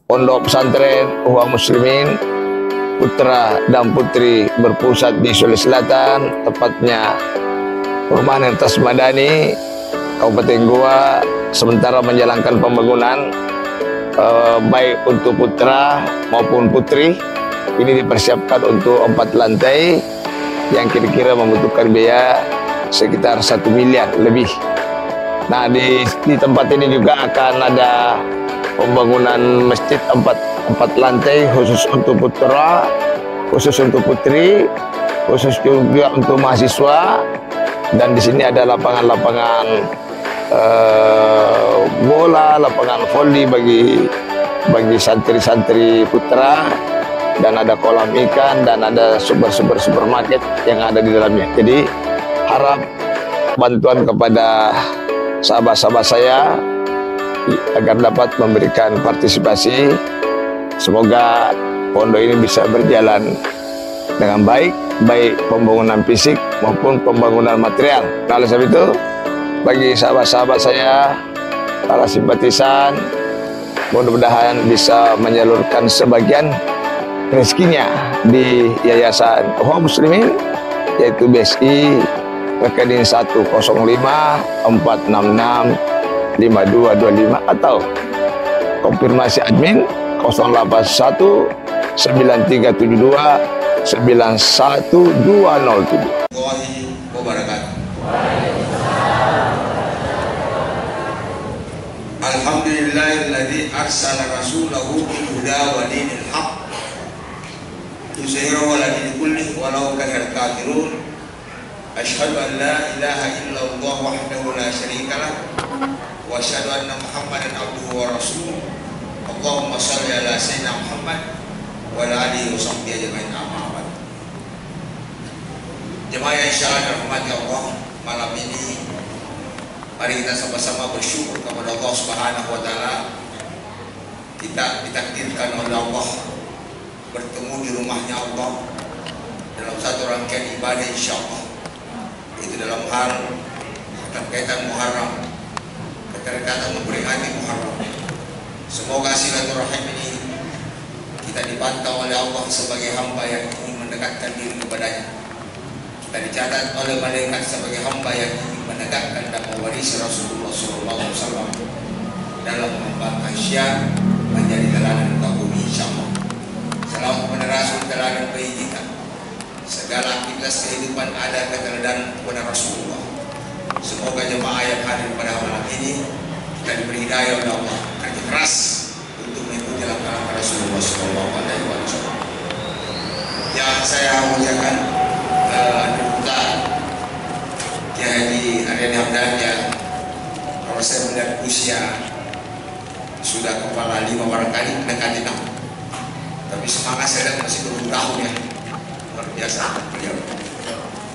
Pondok Pesantren Ikhwan Muslimin putra dan putri berpusat di Sulawesi Selatan, tepatnya Perumahan Entes Madani, Kabupaten Goa, sementara menjalankan pembangunan baik untuk putra maupun putri. Ini dipersiapkan untuk 4 lantai yang kira-kira membutuhkan biaya sekitar 1 miliar lebih. Nah, di tempat ini juga akan ada pembangunan masjid 4 lantai khusus untuk putra, khusus untuk putri, khusus juga untuk mahasiswa. Dan di sini ada lapangan-lapangan bola, lapangan voli bagi santri-santri putra, dan ada kolam ikan, dan ada supermarket yang ada di dalamnya. Jadi harap bantuan kepada sahabat-sahabat saya agar dapat memberikan partisipasi. Semoga pondok ini bisa berjalan dengan baik pembangunan fisik maupun pembangunan material. Nah, oleh sebab itu, bagi sahabat-sahabat saya, para simpatisan, mudah-mudahan bisa menyalurkan sebagian rezekinya di Yayasan Ikhwan Muslimin, yaitu BSI rekening 10546652225 atau konfirmasi admin 081 9372 91207. Alhamdulillahilladzi arsala rasulahu bil huda wa dinil haqq yuzhirahu ala dini kullih walau karihal kafirun. Asyhadu an la ilaha illallah wahdahu la syarikalah wa asyhadu anna Muhammadan abduhu wa rasuluh. Allahumma shalli ala sayyidina Muhammad wa ala alihi wa sahbihi ajma'in. Amma ba'd. Jemaah yang insyaallah dirahmati Allah, malam ini mari kita sama-sama bersyukur kepada Allah Subhanahu wa taala. Kita ditakdirkan oleh Allah bertemu di rumahnya Allah dalam satu rangkaian ibadah insyaallah. Itu dalam hal keterkaitan Muharram, keterkaitan memperingati Muharram. Semoga silaturahim ini kita dipantau oleh Allah sebagai hamba yang ingin mendekatkan diri kepadanya. Kita dicatat oleh malaikat sebagai hamba yang ingin menegakkan dan mewarisi Rasulullah SAW dalam mengembangkan syiar menjadi teladan muka bumi insyaallah. Salam kepada Rasul teladan bagi kita. Segala aktivitas kehidupan ada keteladanan kepada Rasulullah. Semoga jemaah yang hadir pada malam ini kita diberi hidayah oleh Allah, kerja keras untuk mengikuti langkah Rasulullah SAW. Yang saya muliakan Duta Kiai Haji Aryani Hamdan, yang kalau saya melihat usia sudah kepala 5 barangkali mendekati 6, tapi semangat saya lihat masih 20 tahun ya. Luar biasa beliau.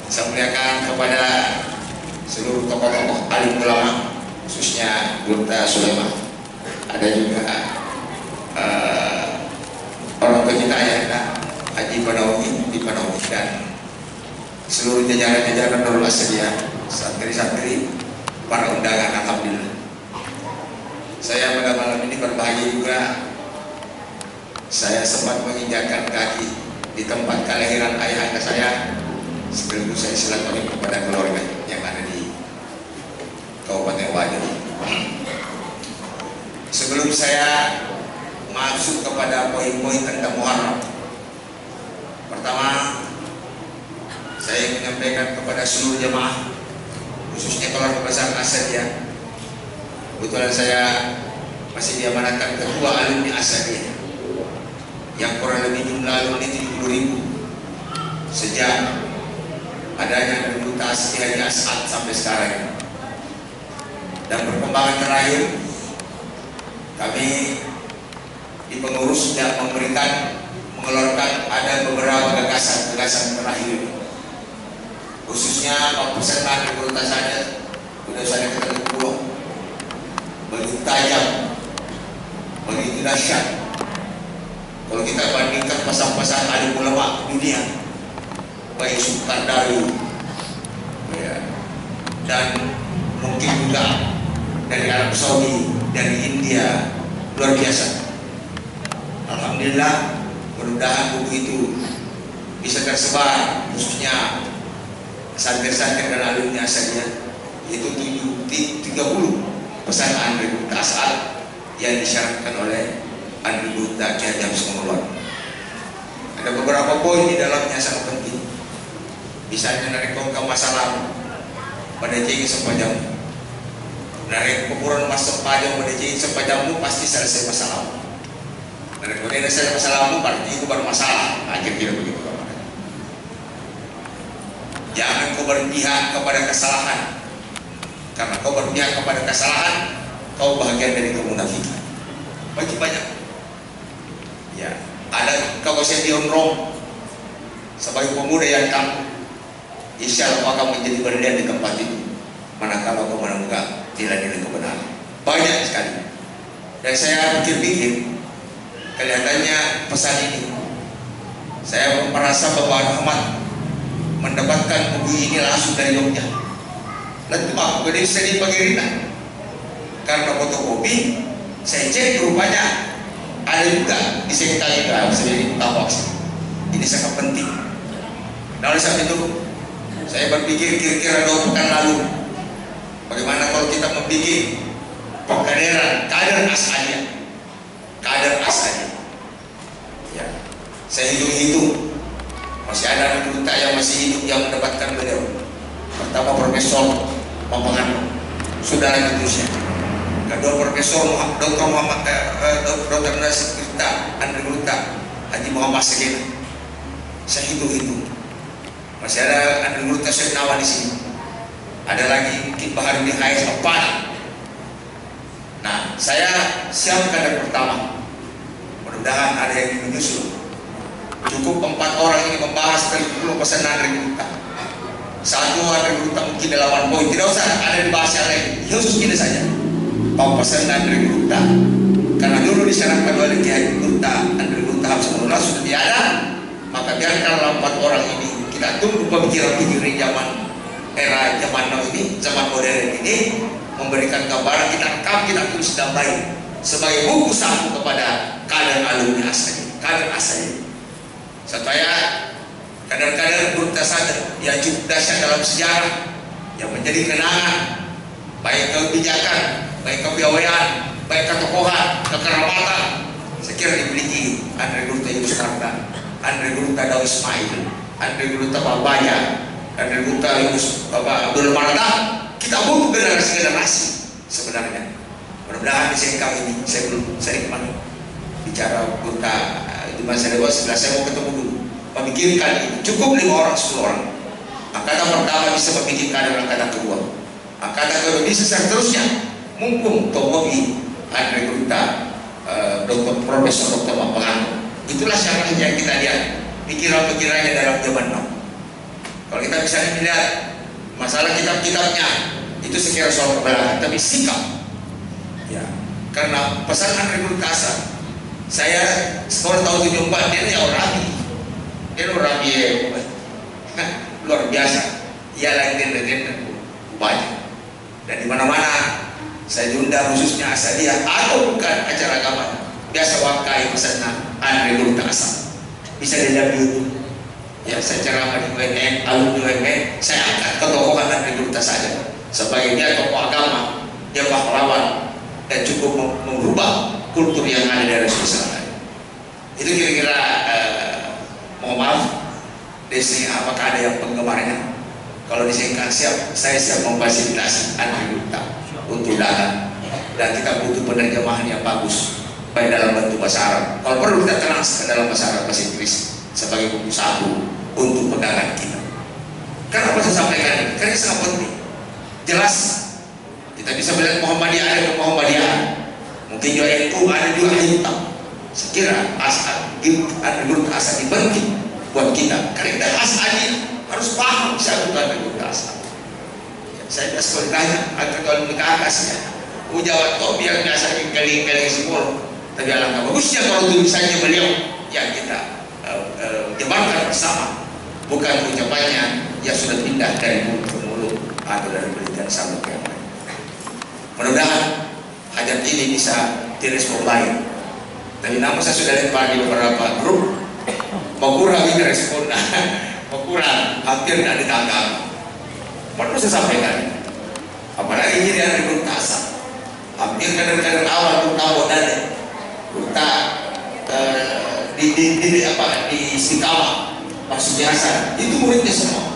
Saya muliakan kepada seluruh tokoh-tokoh alim ulama, khususnya Duta Sulaiman. Ada juga orang tua kita ya, Haji Panawi di Panawi, dan seluruh jajaran-jajaran Darul Asriyah, santri-santri, para undangan. Alhamdulillah, saya pada malam ini berbahagia juga. Saya sempat menginjakkan kaki di tempat kelahiran ayah anda saya, sekaligus saya silaturahmi kepada keluarga yang ada di Kabupaten Wajo. Sebelum saya masuk kepada poin-poin tentang Muharram, pertama saya menyampaikan kepada seluruh jemaah, khususnya keluarga besar Asadiyah. Kebetulan saya masih diamanatkan ketua alumni Asadiyah yang kurang lebih jumlah alumni 70.000 sejak adanya Duta Haji As'ad sampai sekarang. Dan perkembangan terakhir, kami di pengurus sudah mengeluarkan ada beberapa gagasan terakhir, khususnya pesanan di perutasannya sudah saya ketemu pulau begitu tajam, begitu dahsyat. Kalau kita bandingkan pasang-pasang alim ulama dunia, baik Sukandari ya, dan mungkin juga dari Arab Saudi, dari India, luar biasa. Alhamdulillah, mudah-mudahan buku itu bisa tersebar, khususnya santri-santri dan alumni asalnya, yaitu 30 pesan Andri Gupta asal yang disyaratkan oleh Andri Gupta Kiai Haji Abdul. Ada beberapa poin di dalamnya sangat penting. Misalnya dari kongkang masalah pada jengi sepajam, dari kuburan mas sepajam pada jengi sepajammu pasti selesai masalah. Dari kemudian selesai masalahmu berarti itu baru masalah. Akhirnya begitu. Jangan kau berpihak kepada kesalahan, karena kau berpihak kepada kesalahan, kau bagian dari kemunafikan. Bagi banyak, ya ada kau sendiri sebagai pemuda yang tangguh, insya Allah akan menjadi berlian di tempat itu. Manakala kau menenggak nilai-nilai kebenaran, banyak sekali. Dan saya pikir-pikir, kelihatannya pesan ini, saya merasa bahwa Ahmad mendapatkan buku ini langsung dari Jogja. Dan cuma kemudian saya dipanggilin karena fotokopi, saya cek rupanya ada juga di sekretariat sendiri tawas. Ini sangat penting. Nah, oleh sebab itu saya berpikir kira-kira 2 pekan lalu, bagaimana kalau kita membuat pengkaderan kader asalnya, ya, saya hitung-hitung masih ada duta yang masih hidup yang mendapatkan beliau. Pertama Profesor Mampangano, sudah lanjut usia. Kedua Profesor Dr. Muhammad Dr. Nasir Tirta Andri Gupta Haji Muhammad Segena. Saya hitung-hitung masih ada Andri Gupta Syed Nawa di sini. Ada lagi Ki Bahar bin Hais Apana. Nah, saya siap kader pertama. Mudah-mudahan ada yang menyusul. Cukup 4 orang ini membahas 30 pesan Andri Gupta. Satu Andri Gupta mungkin 8 poin, tidak usah ada dibahas yang lain, khusus ini saja. Pesan Andri Gupta, karena dulu disyaratkan oleh Kiai Gupta Andri Gupta Habsanullah sudah tiada, maka biarkanlah 4 orang ini kita tunggu pemikiran-pemikiran era zaman now ini, zaman modern ini, memberikan gambaran, kita rekam, kita tulis dengan baik sebagai buku saku kepada kader alumni asli, kader asli. Supaya kader-kader Gupta sadar yang cukup dahsyat dalam sejarah, yang menjadi kenangan, baik kebijakan, baik kepiawaian, baik ketokohan, kekerabatan. Saya kira dimiliki Andri Gupta Yunus Karta, Andri Gupta Daud Ismail, Andri Gupta Babaya, Andri Gupta Yunus Bapak Abdul Mardah. Kita butuh generasi sebenarnya. Mudah-mudahan di sengkang ini, saya belum sering bicara Gupta di masa dewa sebelah, saya mau ketemu dulu memikirkan ini. Cukup 5 orang 10 orang. Angkatan pertama bisa memikirkan dengan angkatan kedua, angkatan kedua bisa seterusnya. Mumpung Tomogi Andri Gupta Dr. Profesor Dr. Mampangano, itulah syarahnya yang kita lihat pikiran-pikirannya dalam zaman now. Kalau kita bisa melihat masalah kitab-kitabnya itu sekira soal kebenaran, tapi sikap, ya, karena pesan Andri Gupta saya sekolah tahun 74, dia orang rabi, luar biasa. Ia lagi dan banyak, dan di mana-mana saya diundang, khususnya Asadia atau bukan acara agama, biasa wakai pesan Andri Gupta bisa dilihat di YouTube. Ya, saya ceramah di UNN, alumni UNN, saya angkat ketokohan Andri Gupta saja sebagai dia tokoh agama, dia pahlawan dan cukup merubah kultur yang ada dari Rasulullah. Itu kira-kira mohon maaf di sini apakah ada yang penggemarnya. Kalau di sini kan siap, saya siap memfasilitasi Andri Gupta untuk datang, dan kita butuh penerjemahan yang bagus baik dalam bentuk bahasa Arab. Kalau perlu kita transfer dalam bahasa Arab, bahasa Inggris sebagai buku saku untuk pegangan kita. Kenapa saya sampaikan ini? Karena sangat penting. Jelas kita bisa melihat Muhammadiyah ada ke Muhammadiyah, mungkin juga NU ada juga hitam. Sekira asal Andri Gupta dibentuk buat kita, karena kita asal harus paham siapa Andri Gupta. Saya biasa kalau ditanya agar kalau menikah atasnya ujawat topi yang biasa kali-kali semua, tapi alangkah bagusnya kalau tulisannya beliau yang kita jebarkan bersama, bukan ucapannya yang sudah pindah dari mulut ke mulut atau dari penelitian sampai ke yang lain. Mudah-mudahan hajat ini bisa direspon baik. Tapi namun saya sudah lempar di beberapa grup, mau kurang ini respon, mau kurang, hampir tidak ditanggapi. Perlu saya sampaikan, apalagi ini dari grup kasar, hampir kader-kader awal grup tamu dari di Singkawa, masuk biasa, itu muridnya semua.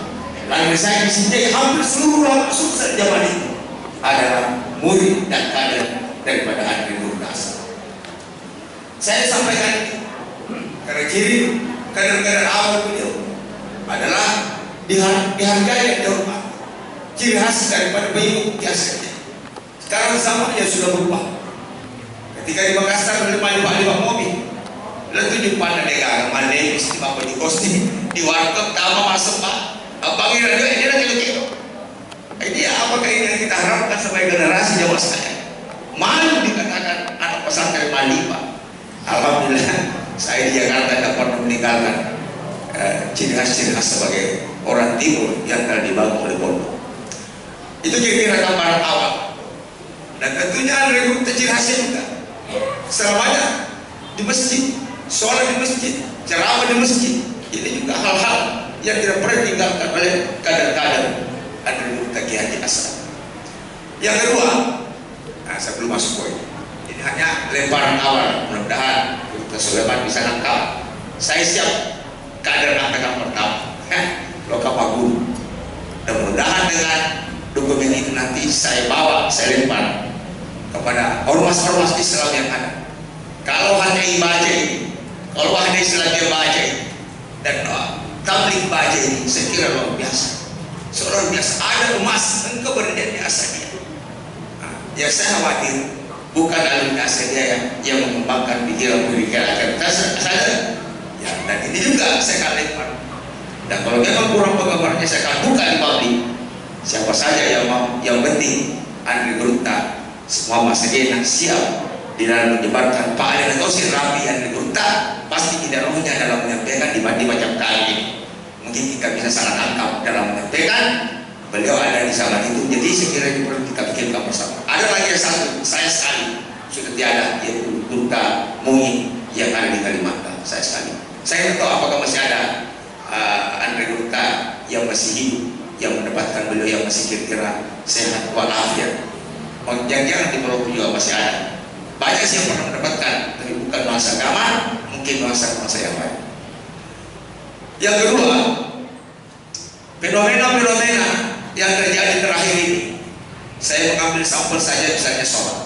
Lalu saya di sini hampir seluruh sukses zaman itu adalah murid dan kader daripada Andri Nur Kasar. Saya sampaikan itu karena ciri kader-kader awal beliau adalah dihargai dan dihormati. Ciri khas daripada bayi biasanya. Sekarang zamannya sudah berubah. Ketika di Makassar ada 5 mobil, lalu di mana negara, mana mesti bapak di kosti, di warkop, tamu masuk pak, panggil radio ini lagi gitu. Ini apakah ini yang kita harapkan sebagai generasi Jawa sekalian? Malu dikatakan anak pesantren Mali pak. Alhamdulillah saya di Jakarta tidak pernah meninggalkan ciri khas sebagai orang timur yang telah dibangun oleh pondok. Itu kira-kira gambaran awal. Dan tentunya ada ciri khasnya juga. Selamanya di masjid, sholat di masjid, ceramah di masjid. Ini juga hal-hal yang tidak pernah ditinggalkan oleh kader-kader Andri Murta Kiai Haji Asrar. Yang kedua, nah sebelum masuk poin, ini hanya lemparan awal. Mudah-mudahan Dr. Sulaiman bisa nangkap. Saya siap kader angkatan pertama, Lokapagu. Dan mudah-mudahan dengan dokumen itu nanti saya bawa, saya lempar kepada ormas-ormas Islam yang ada. Kalau hanya baca ini, kalau hanya Islam yang baca ini, dan tabligh baca ini, saya kira luar biasa. Seorang biasa ada emas, engkau berada di asalnya. Ya saya khawatir bukan alumni asal dia yang mengembangkan pikiran-pikiran akan saja. Ya, dan ini juga saya akan lempar. Dan kalau memang kurang penggemarnya saya akan buka di publik. Siapa saja yang penting Andri Murta semua masanya siap di dalam menyebarkan Pak Ali Natosi rapi Andri Murta pasti tidak rohnya dalam menyampaikan di macam kali ini. Mungkin kita bisa sangat tangkap dalam menyampaikan. Beliau ada di zaman itu, jadi sekiranya perlu kita pikirkan bersama. Ada lagi yang satu, saya sekali sudah tiada, yaitu Murta Muin yang ada di Kalimantan. Saya sekali. Saya tidak tahu apakah masih ada Andri Murta yang masih hidup, yang mendapatkan beliau yang masih kira-kira sehat walafiat. Yang jangan di Pulau juga masih ada. Banyak sih yang pernah mendapatkan, tapi bukan nuansa agama, mungkin nuansa yang lain. Yang kedua, fenomena-fenomena yang terjadi terakhir ini, saya mengambil sampel saja misalnya sholat.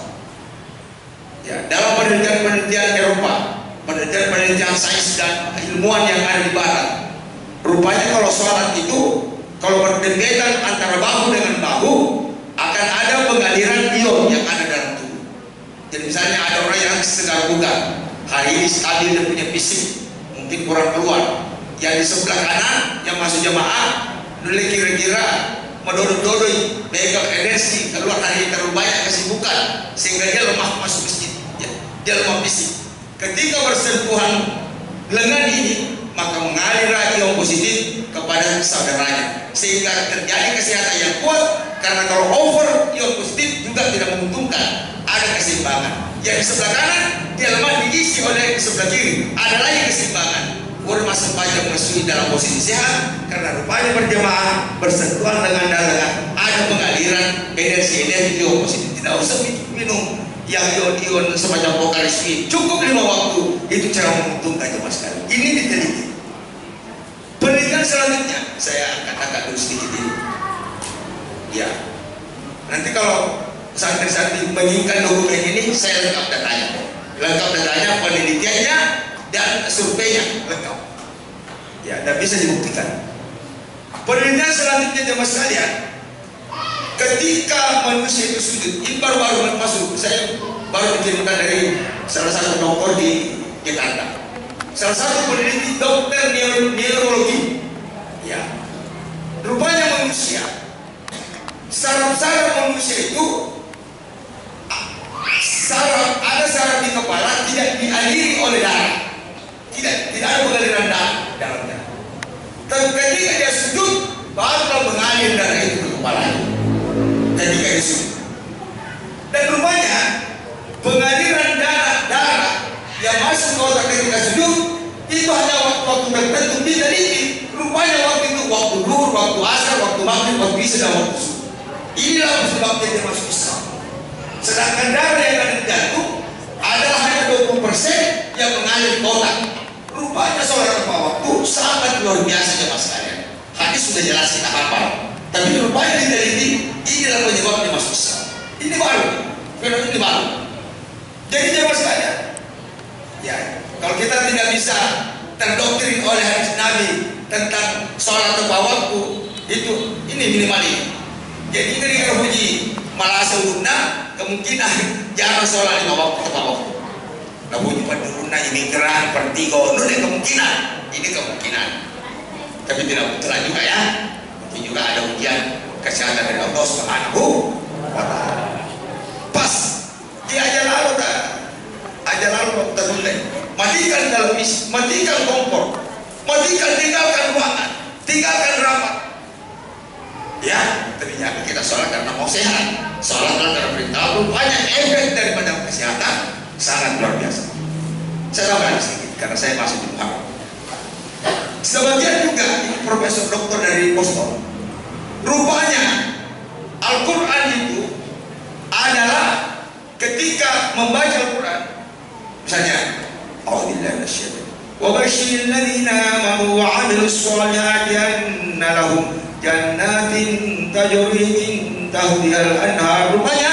Ya, dalam penelitian Eropa, penelitian sains dan ilmuwan yang ada di Barat, rupanya kalau sholat itu, kalau berdempetan antara bahu dengan bahu, akan ada pengaliran ion yang ada dalam tubuh. Jadi misalnya ada orang yang segar bugar, hari ini stabil dan punya fisik, mungkin kurang keluar. Yang di sebelah kanan yang masuk jamaah, dulu kira-kira mendodoi, pegang energi, keluar hari terlalu banyak kesibukan, sehingga dia lemah masuk masjid. Ya, dia lemah fisik. Ketika bersentuhan lengan ini, maka mengalir ion positif kepada saudaranya, sehingga terjadi kesehatan yang kuat. Karena kalau over ion positif juga tidak menguntungkan, ada keseimbangan. Yang di sebelah kanan dia lemah diisi oleh sebelah kiri, ada lagi keseimbangan. Ormas sepanjang masuk dalam posisi sehat karena rupanya berjamaah bersentuhan dengan darah, ada pengaliran energi ion positif. Tidak usah minum yang ion semacam vokalis ini, cukup 5 waktu, itu cara menguntungkan jemaah sekali. Ini diteliti. Penelitian selanjutnya saya akan angkat dulu sedikit ini. Ya, nanti kalau santri-santri menginginkan dokumen ini, saya lengkap datanya, penelitiannya dan surveinya lengkap. Ya, dan bisa dibuktikan. Penelitian selanjutnya jemaah sekalian, ketika manusia itu sujud, ini baru masuk. Saya baru dikirimkan dari salah satu dokter di Jakarta. Salah satu peneliti dokter neurologi. Ya, rupanya manusia, saraf-saraf manusia itu ada saraf di kepala tidak dialiri oleh darah, tidak ada pengaliran darah dalamnya. Tapi ketika dia sujud, baru mengalir darah itu ke kepala. Ketika dia sujud, dan rupanya pengaliran darah yang masuk ketika sujud itu hanya waktu tertentu diteliti. Rupanya waktu itu waktu duhur, waktu asar, waktu maghrib, waktu isya dan waktu subuh. Inilah sebabnya dia masuk Islam. Sedangkan darah yang ada di jantung adalah hanya 20% yang mengalir ke otak. Rupanya saudara waktu sangat luar biasa jemaah sekalian. Hadis sudah jelas kita hafal. Tapi rupanya diteliti, inilah penyebabnya masuk Islam. Ini baru, fenomena ini baru. Jadi jemaah sekalian, ya kalau kita tidak bisa terdoktrin oleh hadis Nabi tentang sholat tepat waktu, itu ini minimal ini. Jadi ini kalau puji malah seudah kemungkinan jangan sholat 5 waktu tepat waktu. Nah puji paduruna ini kerang pertigo, ini kemungkinan, ini kemungkinan. Tapi tidak betul juga ya. Mungkin juga ada ujian kesehatan dari Allah Subhanahu wa Ta'ala. Pas di aja lalu tertunda. Matikan televisi, matikan kompor, matikan, tinggalkan ruangan, tinggalkan rapat. Ya, ternyata kita sholat karena mau sehat, sholat karena perintah Allah. Banyak efek daripada kesehatan sangat luar biasa. Saya tambahkan sedikit karena saya masih di Muharram. Sebagian juga ini profesor doktor dari Boston. Rupanya Al-Quran itu adalah ketika membaca Al-Quran, misalnya A'udzubillahi minasyaitonir rajim. Wa basyiril ladzina amanu wa 'amilus sholihati anna lahum jannatin tajri min tahtihal anhar. Rupanya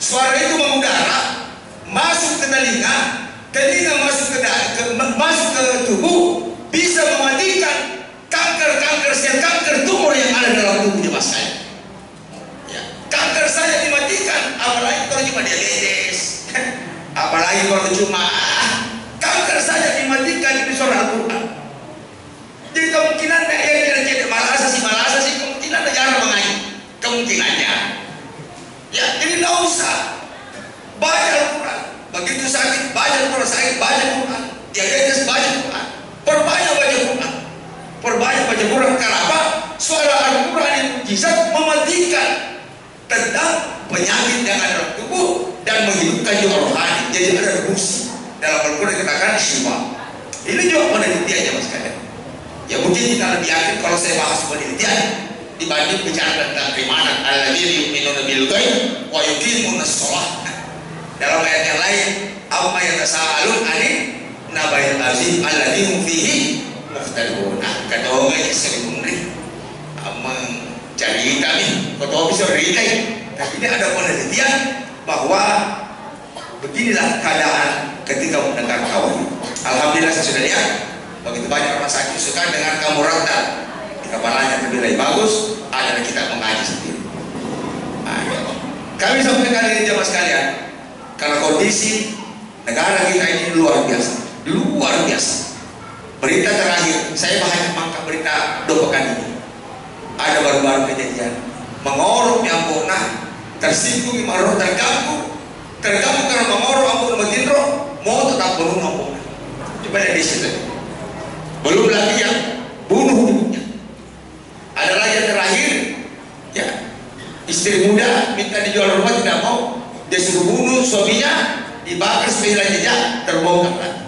suara itu mengudara, masuk ke telinga masuk ke tubuh, bisa mematikan kanker sel kanker tumor yang ada dalam tubuh jemaah sekalian. Ya, kanker saja dimatikan, apalagi kalau cuma diabetes, apalagi kalau cuma kanker saja dimatikan di surah Al-Quran. Jadi kemungkinan yang kira-kira malah asasi kemungkinan jarang mengaji kemungkinannya. Ya, jadi tidak usah baca Al-Quran. Begitu sakit baca Al-Quran, sakit baca Al-Quran, diabetes baca Al-Quran, perbanyak baca Al-Quran, perbanyak baca Al-Quran. Kenapa? Suara Al-Quran yang mujizat mematikan tentang penyakit yang ada dalam tubuh dan menghidupkan jiwa rohani. Jadi ada fungsi dalam Al-Quran dikatakan syifa. Ini juga penelitiannya mas kalian. Ya mungkin kita lebih yakin kalau saya bahas penelitian dibanding bicara tentang keimanan. Alladzina yu'minuna bil ghaib wa yuqimuna shalah. Dalam ayat yang lain, amma yatasaalun 'anil nabail azim alladzi hum fihi mukhtalifun. Nah, kata orang yang sering mencari kami, kata bisa cerita. Tapi ini ada penelitian bahwa beginilah keadaan ketika mendengar kawan. Alhamdulillah saya sudah lihat begitu banyak orang sakit suka dengan kamu rata. Di kepalanya lebih bagus, adalah kita mengaji sendiri. Nah, ya. Kami sampaikan ini jemaah sekalian. Karena kondisi negara kita ini luar biasa. Berita terakhir, saya banyak mangkak berita 2 pekan ini. Ada baru-baru kejadian mengorok yang punah, tersinggung imaroh, terganggu karena mengorok ampun magindro, mau tetap bunuh ampun. Coba lihat di situ. Belum lagi yang bunuh ibunya. Ada lagi yang terakhir, ya istri muda minta dijual rumah tidak mau. Dia suruh bunuh suaminya, dibakar sembilan jejak, terbongkar lagi.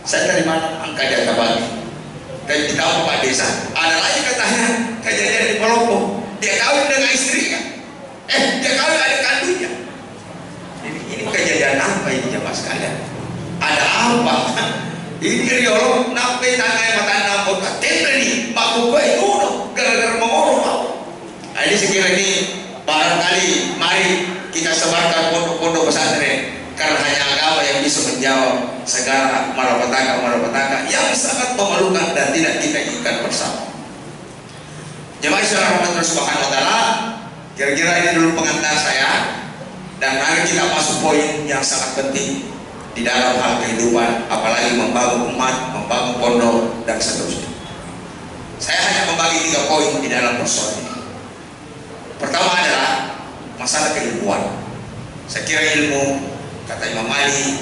Saya dari mana angka data bagi? Dan kita Pak Desa. Ada lagi katanya kejadian di Palopo. Dia kawin dengan istrinya. Dia kawin ada kandungnya. Ini kejadian apa ini jemaah sekalian? Ada apa? Ini riolog nape tangai mata nampot katanya nih. Maku gue itu gara-gara mengorok. Nah, ini sekiranya ini barangkali mari kita sebarkan pondok-pondok pesantren karena hanya agama yang bisa menjawab segala malapetaka yang sangat memalukan dan tidak kita inginkan bersama. Jemaah sekalian rahmat Subhanahu wa Ta'ala, kira-kira ini dulu pengantar saya dan mari kita masuk poin yang sangat penting di dalam hal kehidupan, apalagi membangun umat, membangun pondok dan seterusnya. Saya hanya membagi 3 poin di dalam persoalan ini. Pertama adalah masalah keilmuan. Saya kira ilmu, kata Imam Ali,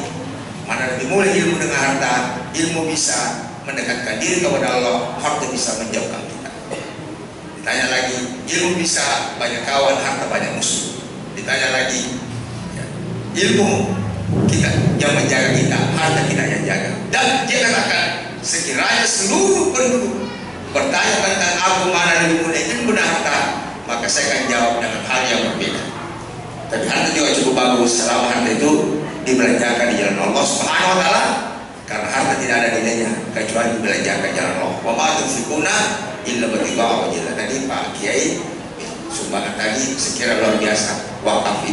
mana lebih mulia ilmu dengan harta. Ilmu bisa mendekatkan diri kepada Allah, harta bisa menjauhkan kita. Ditanya lagi, ilmu bisa banyak kawan, harta banyak musuh. Ditanya lagi, ya, ilmu kita yang menjaga kita, harta kita yang jaga. Dan sekiranya seluruh penduduk bertanya tentang aku mana lebih mulia ilmu dan harta, maka saya akan jawab dengan hal yang berbeda. Tapi harta juga cukup bagus selama harta itu dibelanjakan di jalan Allah Subhanahu wa taala, karena harta tidak ada nilainya kecuali dibelanjakan di jalan Allah. Wa ma tunfiquna illa bitigha wajhillah. Tadi Pak Kiai sumbangan tadi sekira luar biasa. Wakaf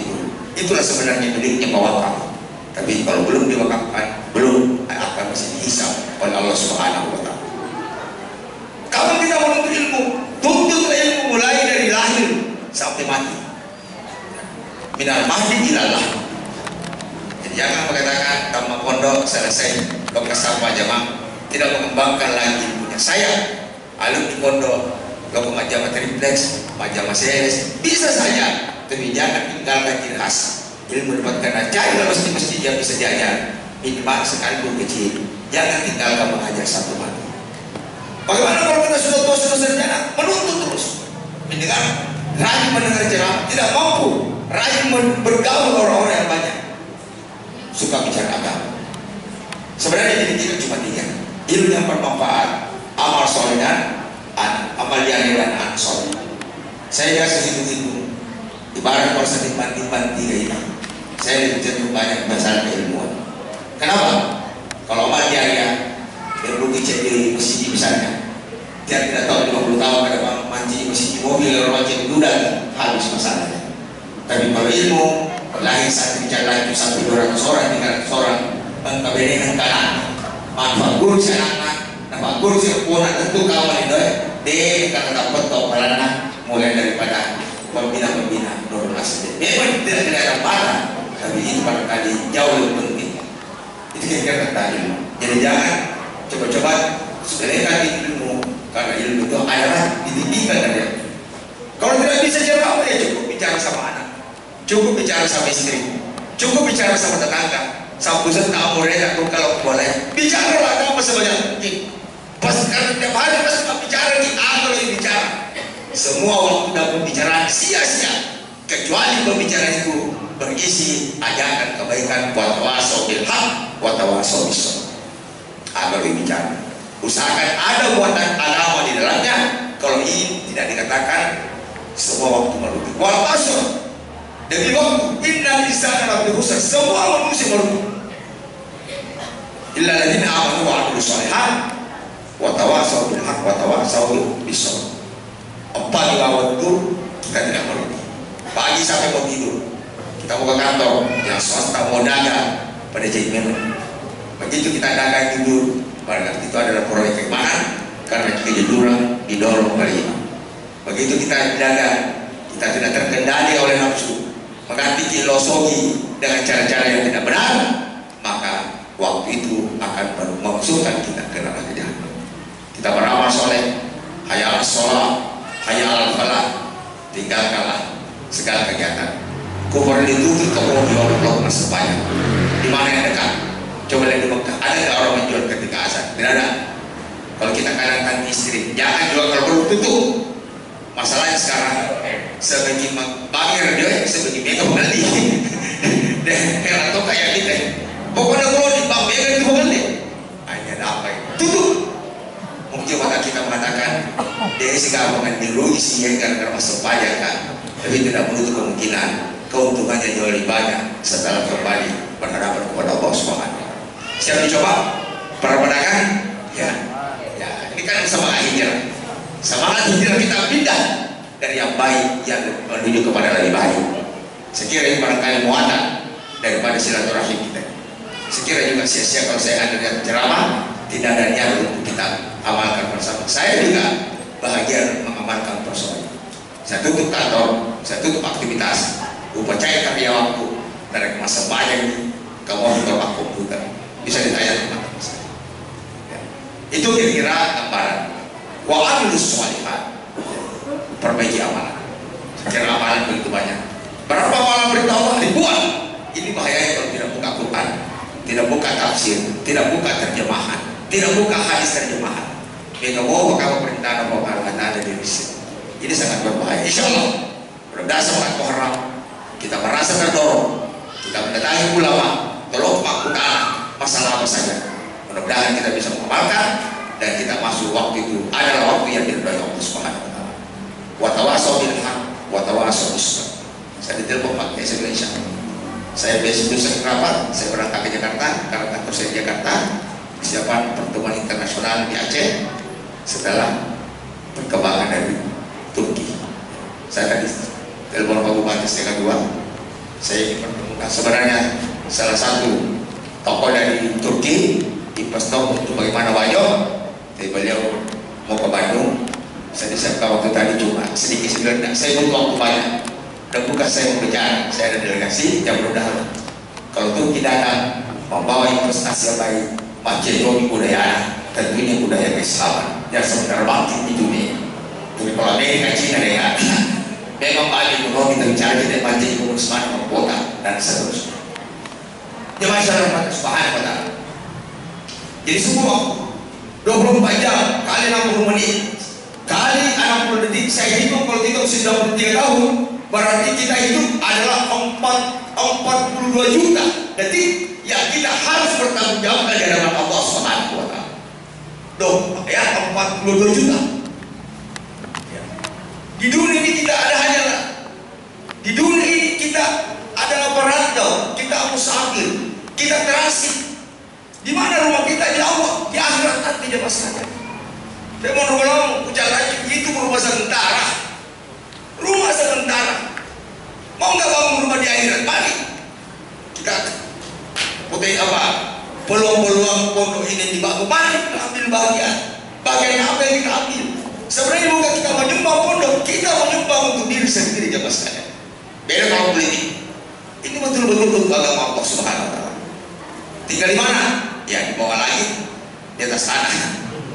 itulah sebenarnya miliknya Pak Wakaf. Tapi kalau belum diwakafkan, belum akan masih dihisab oleh Allah Subhanahu wa taala. Kalau kita menuntut ilmu, tuntut ilmu mulai dari lahir sampai mati. Minal mahdi ilal lahdi. Jadi jangan mengatakan tamat pondok selesai bekas sampah jamaah, tidak mengembangkan lagi ilmunya. Saya alumni di pondok, kalau majama triplex, majama series, bisa saja, tapi jangan tinggalkan ciri khas. Ilmu dapatkan ajaib dalam mesti yang bisa diajar, minimal sekalipun kecil. Jangan tinggalkan mengajar satu mati. Bagaimana kalau kita sudah tua sudah sarjana, menuntut terus, mendengar, rajin mendengar ceramah, tidak mampu, rajin bergaul orang-orang yang banyak, suka bicara agama. Sebenarnya ini kita cuma tiga: ilmu yang bermanfaat, amal soleh dan amal jariah dan anak soleh. Saya kasih hitung-hitung, ibarat kalau saya timbang-timbang tiga ini, saya lebih cenderung banyak masalah keilmuan. Kenapa? Kalau amal jariah yang perlu dicek di masjid misalnya, dia tidak tahu 50 tahun ada mancing masjid mobil, orang mancing duda, habis masalahnya. Tapi kalau ilmu, lahir satu bicara itu 100-200 orang, 300 orang, mengkabenekan kanan, manfaat guru si anak-anak, manfaat guru si punak, tentu kawan itu dia kata dapat tau pelana, mulai daripada pembina-pembina Nurul Asli. Memang tidak kelihatan parah, tapi itu barangkali jauh lebih penting. Itu kira-kira tentang ilmu. Jadi jangan coba-coba sepelekan ilmu, karena ilmu itu adalah ditinggikan dari. Kalau tidak bisa jawab, ya cukup bicara sama anak, cukup bicara sama istri, cukup bicara sama tetangga, sama peserta murid aku kalau boleh bicara agama sebanyak mungkin. Pas karena tiap hari pas bicara di aku lagi bicara, semua waktu dapat bicara sia-sia, kecuali pembicaraan itu berisi ajakan kebaikan, wa tawasau bil haq wa tawasau bis sabr. Agar bicara, usahakan ada muatan agama di dalamnya. Kalau ini tidak dikatakan, semua waktu merugi. Wal asr, demi waktu, innal insana lafi khusr, semua manusia merugi. Illa alladziina aamanu wa 'amilus shalihat wa tawasau bil haq wa tawasau bis sabr. 4 waktu kita tidak merugi. Pagi sampai mau tidur, kita mau ke kantor, yang swasta mau dagang pada jahit memang. Begitu kita dagang tidur, pada itu adalah proyek keimanan, karena kejujuran didorong oleh iman. Begitu kita dagang, kita tidak terkendali oleh nafsu, mengganti filosofi dengan cara-cara yang tidak benar, maka waktu itu akan memasukkan kita ke neraka jahanam. Kita beramal soleh, hayya 'alas shalah, hayya 'alal falah, tinggalkanlah segala kegiatan. Kufur ditutup toko di Allah sebanyak. Di mana yang dekat? Coba lihat di Mekah, ada nggak orang menjual ketika azan? Tidak ada. Kalau kita kadang-kadang istri, jangan jual kalau perlu tutup. Masalahnya sekarang sebagi bangir dia, sebagi mega pengali. Dan kalau kayak kita, pokoknya kalau di bank mega itu pengali. Hanya apa ini? Tutup. Mungkin mata kita mengatakan dia sekarang mengambil rugi sih gara-gara masuk pajak kan. Tapi tidak menutup kemungkinan keuntungannya jauh lebih banyak setelah kembali berhadapan kepada Allah Subhanahu. Siap dicoba para pedagang? Ya, ini kan semangat hijrah. Semangat hijrah kita pindah dari yang baik yang menuju kepada lebih baik. Sekiranya barangkali muatan daripada silaturahim kita. Sekiranya juga sia-sia kalau saya ada di ceramah, tidak ada niat untuk kita amalkan bersama. Saya juga bahagia mengamalkan persoalan. Saya tutup kantor, saya tutup aktivitas, upacara karyawanku dari masa banyak ini, kamu untuk komputer bisa ditanya kepada saya. Ya. Itu kira-kira gambaran. Wa 'amilus shalihat, perbaiki amalan. Kira amalan begitu banyak. Berapa amalan berita Allah ribuan. Ini bahayanya kalau tidak buka Quran, tidak buka tafsir, tidak buka terjemahan, tidak buka hadis terjemahan. Mereka bawa kamu perintah Allah ada di sini. Ini sangat berbahaya. Insya Allah berdasar pada Quran, kita merasa terdorong, kita mendatangi ulama, tolong masalah apa saja. Mudah-mudahan kita bisa mengamalkan dan kita masuk waktu itu adalah waktu yang diridhoi Allah Subhanahu wa taala. Wa tawasau bil haq wa tawasau bis sabr. Saya ditelepon Pak Kiai, saya bilang insya Allah. Saya besok saya rapat, saya berangkat ke Jakarta karena kantor saya di Jakarta, persiapan pertemuan internasional di Aceh setelah perkembangan dari Turki. Saya tadi telepon Pak Bupati setengah 2, saya ingin pertemukan sebenarnya salah satu tokoh dari Turki investor untuk bagaimana Wajo, tapi beliau mau ke Bandung. Saya disiapkan waktu tadi cuma sedikit sebenarnya, saya butuh waktu banyak dan bukan saya mau bicara, saya ada delegasi yang mudah. Kalau Turki datang membawa investasi yang baik, ekonomi budaya, tentunya budaya keislaman yang sebenarnya bangkit di dunia. Tapi kalau Amerika, Cina, ya memang balik ekonomi terbicara tidak baca ekonomi semangat kota dan seterusnya. Dia masyarakat Subhanahu wa taala. Jadi semua 24 jam kali 60 menit kali 60 detik saya hitung, kalau kita sudah 93 tahun berarti kita hidup adalah 42 juta detik yang kita harus bertanggung jawab di hadapan Allah Subhanahu wa taala. Ya 42 juta. Di dunia ini kita ada hanyalah, di dunia ini kita adalah perantau, kita musafir, kita transit. Di mana rumah kita? Di Allah, di akhirat nanti dia masalahnya. Saya mau ngomong ucap lagi, itu rumah sementara, rumah sementara. Mau nggak bangun rumah di akhirat? Mari kita putih apa? Peluang-peluang pondok ini dibangun, mari kita ambil bagian apa yang kita ambil. Sebenarnya bukan kita menyumbang pondok, kita menyumbang untuk diri sendiri jemaah sekalian. Beda kalau politik. Ini betul-betul untuk agama Allah Subhanahu wa taala. Tinggal di mana? Ya di bawah langit, di atas tanah.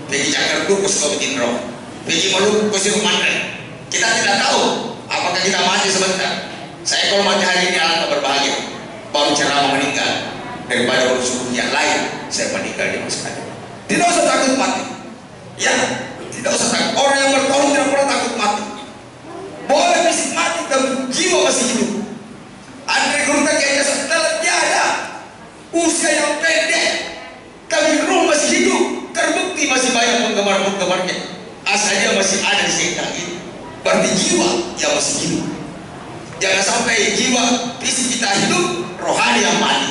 Pergi Jakarta ke Sukabumi Roh, pergi Maluku ke Sirumandre. Kita tidak tahu apakah kita mati sebentar. Saya kalau mati hari ini alangkah berbahagia. Baru ceramah meninggal daripada urusan yang lain. Saya meninggal di masa lalu. Tidak usah takut mati. Ya, tidak usah takut. Orang yang bertahun tidak pernah takut mati. Boleh fisik mati tapi jiwa masih hidup. Andre Gurta kayaknya setelah tiada usia yang pendek tapi roh masih hidup, terbukti masih banyak penggemar-penggemarnya. Asalnya masih ada di sekitar ini, berarti jiwa yang masih hidup. Jangan sampai jiwa fisik kita hidup, rohani yang mati.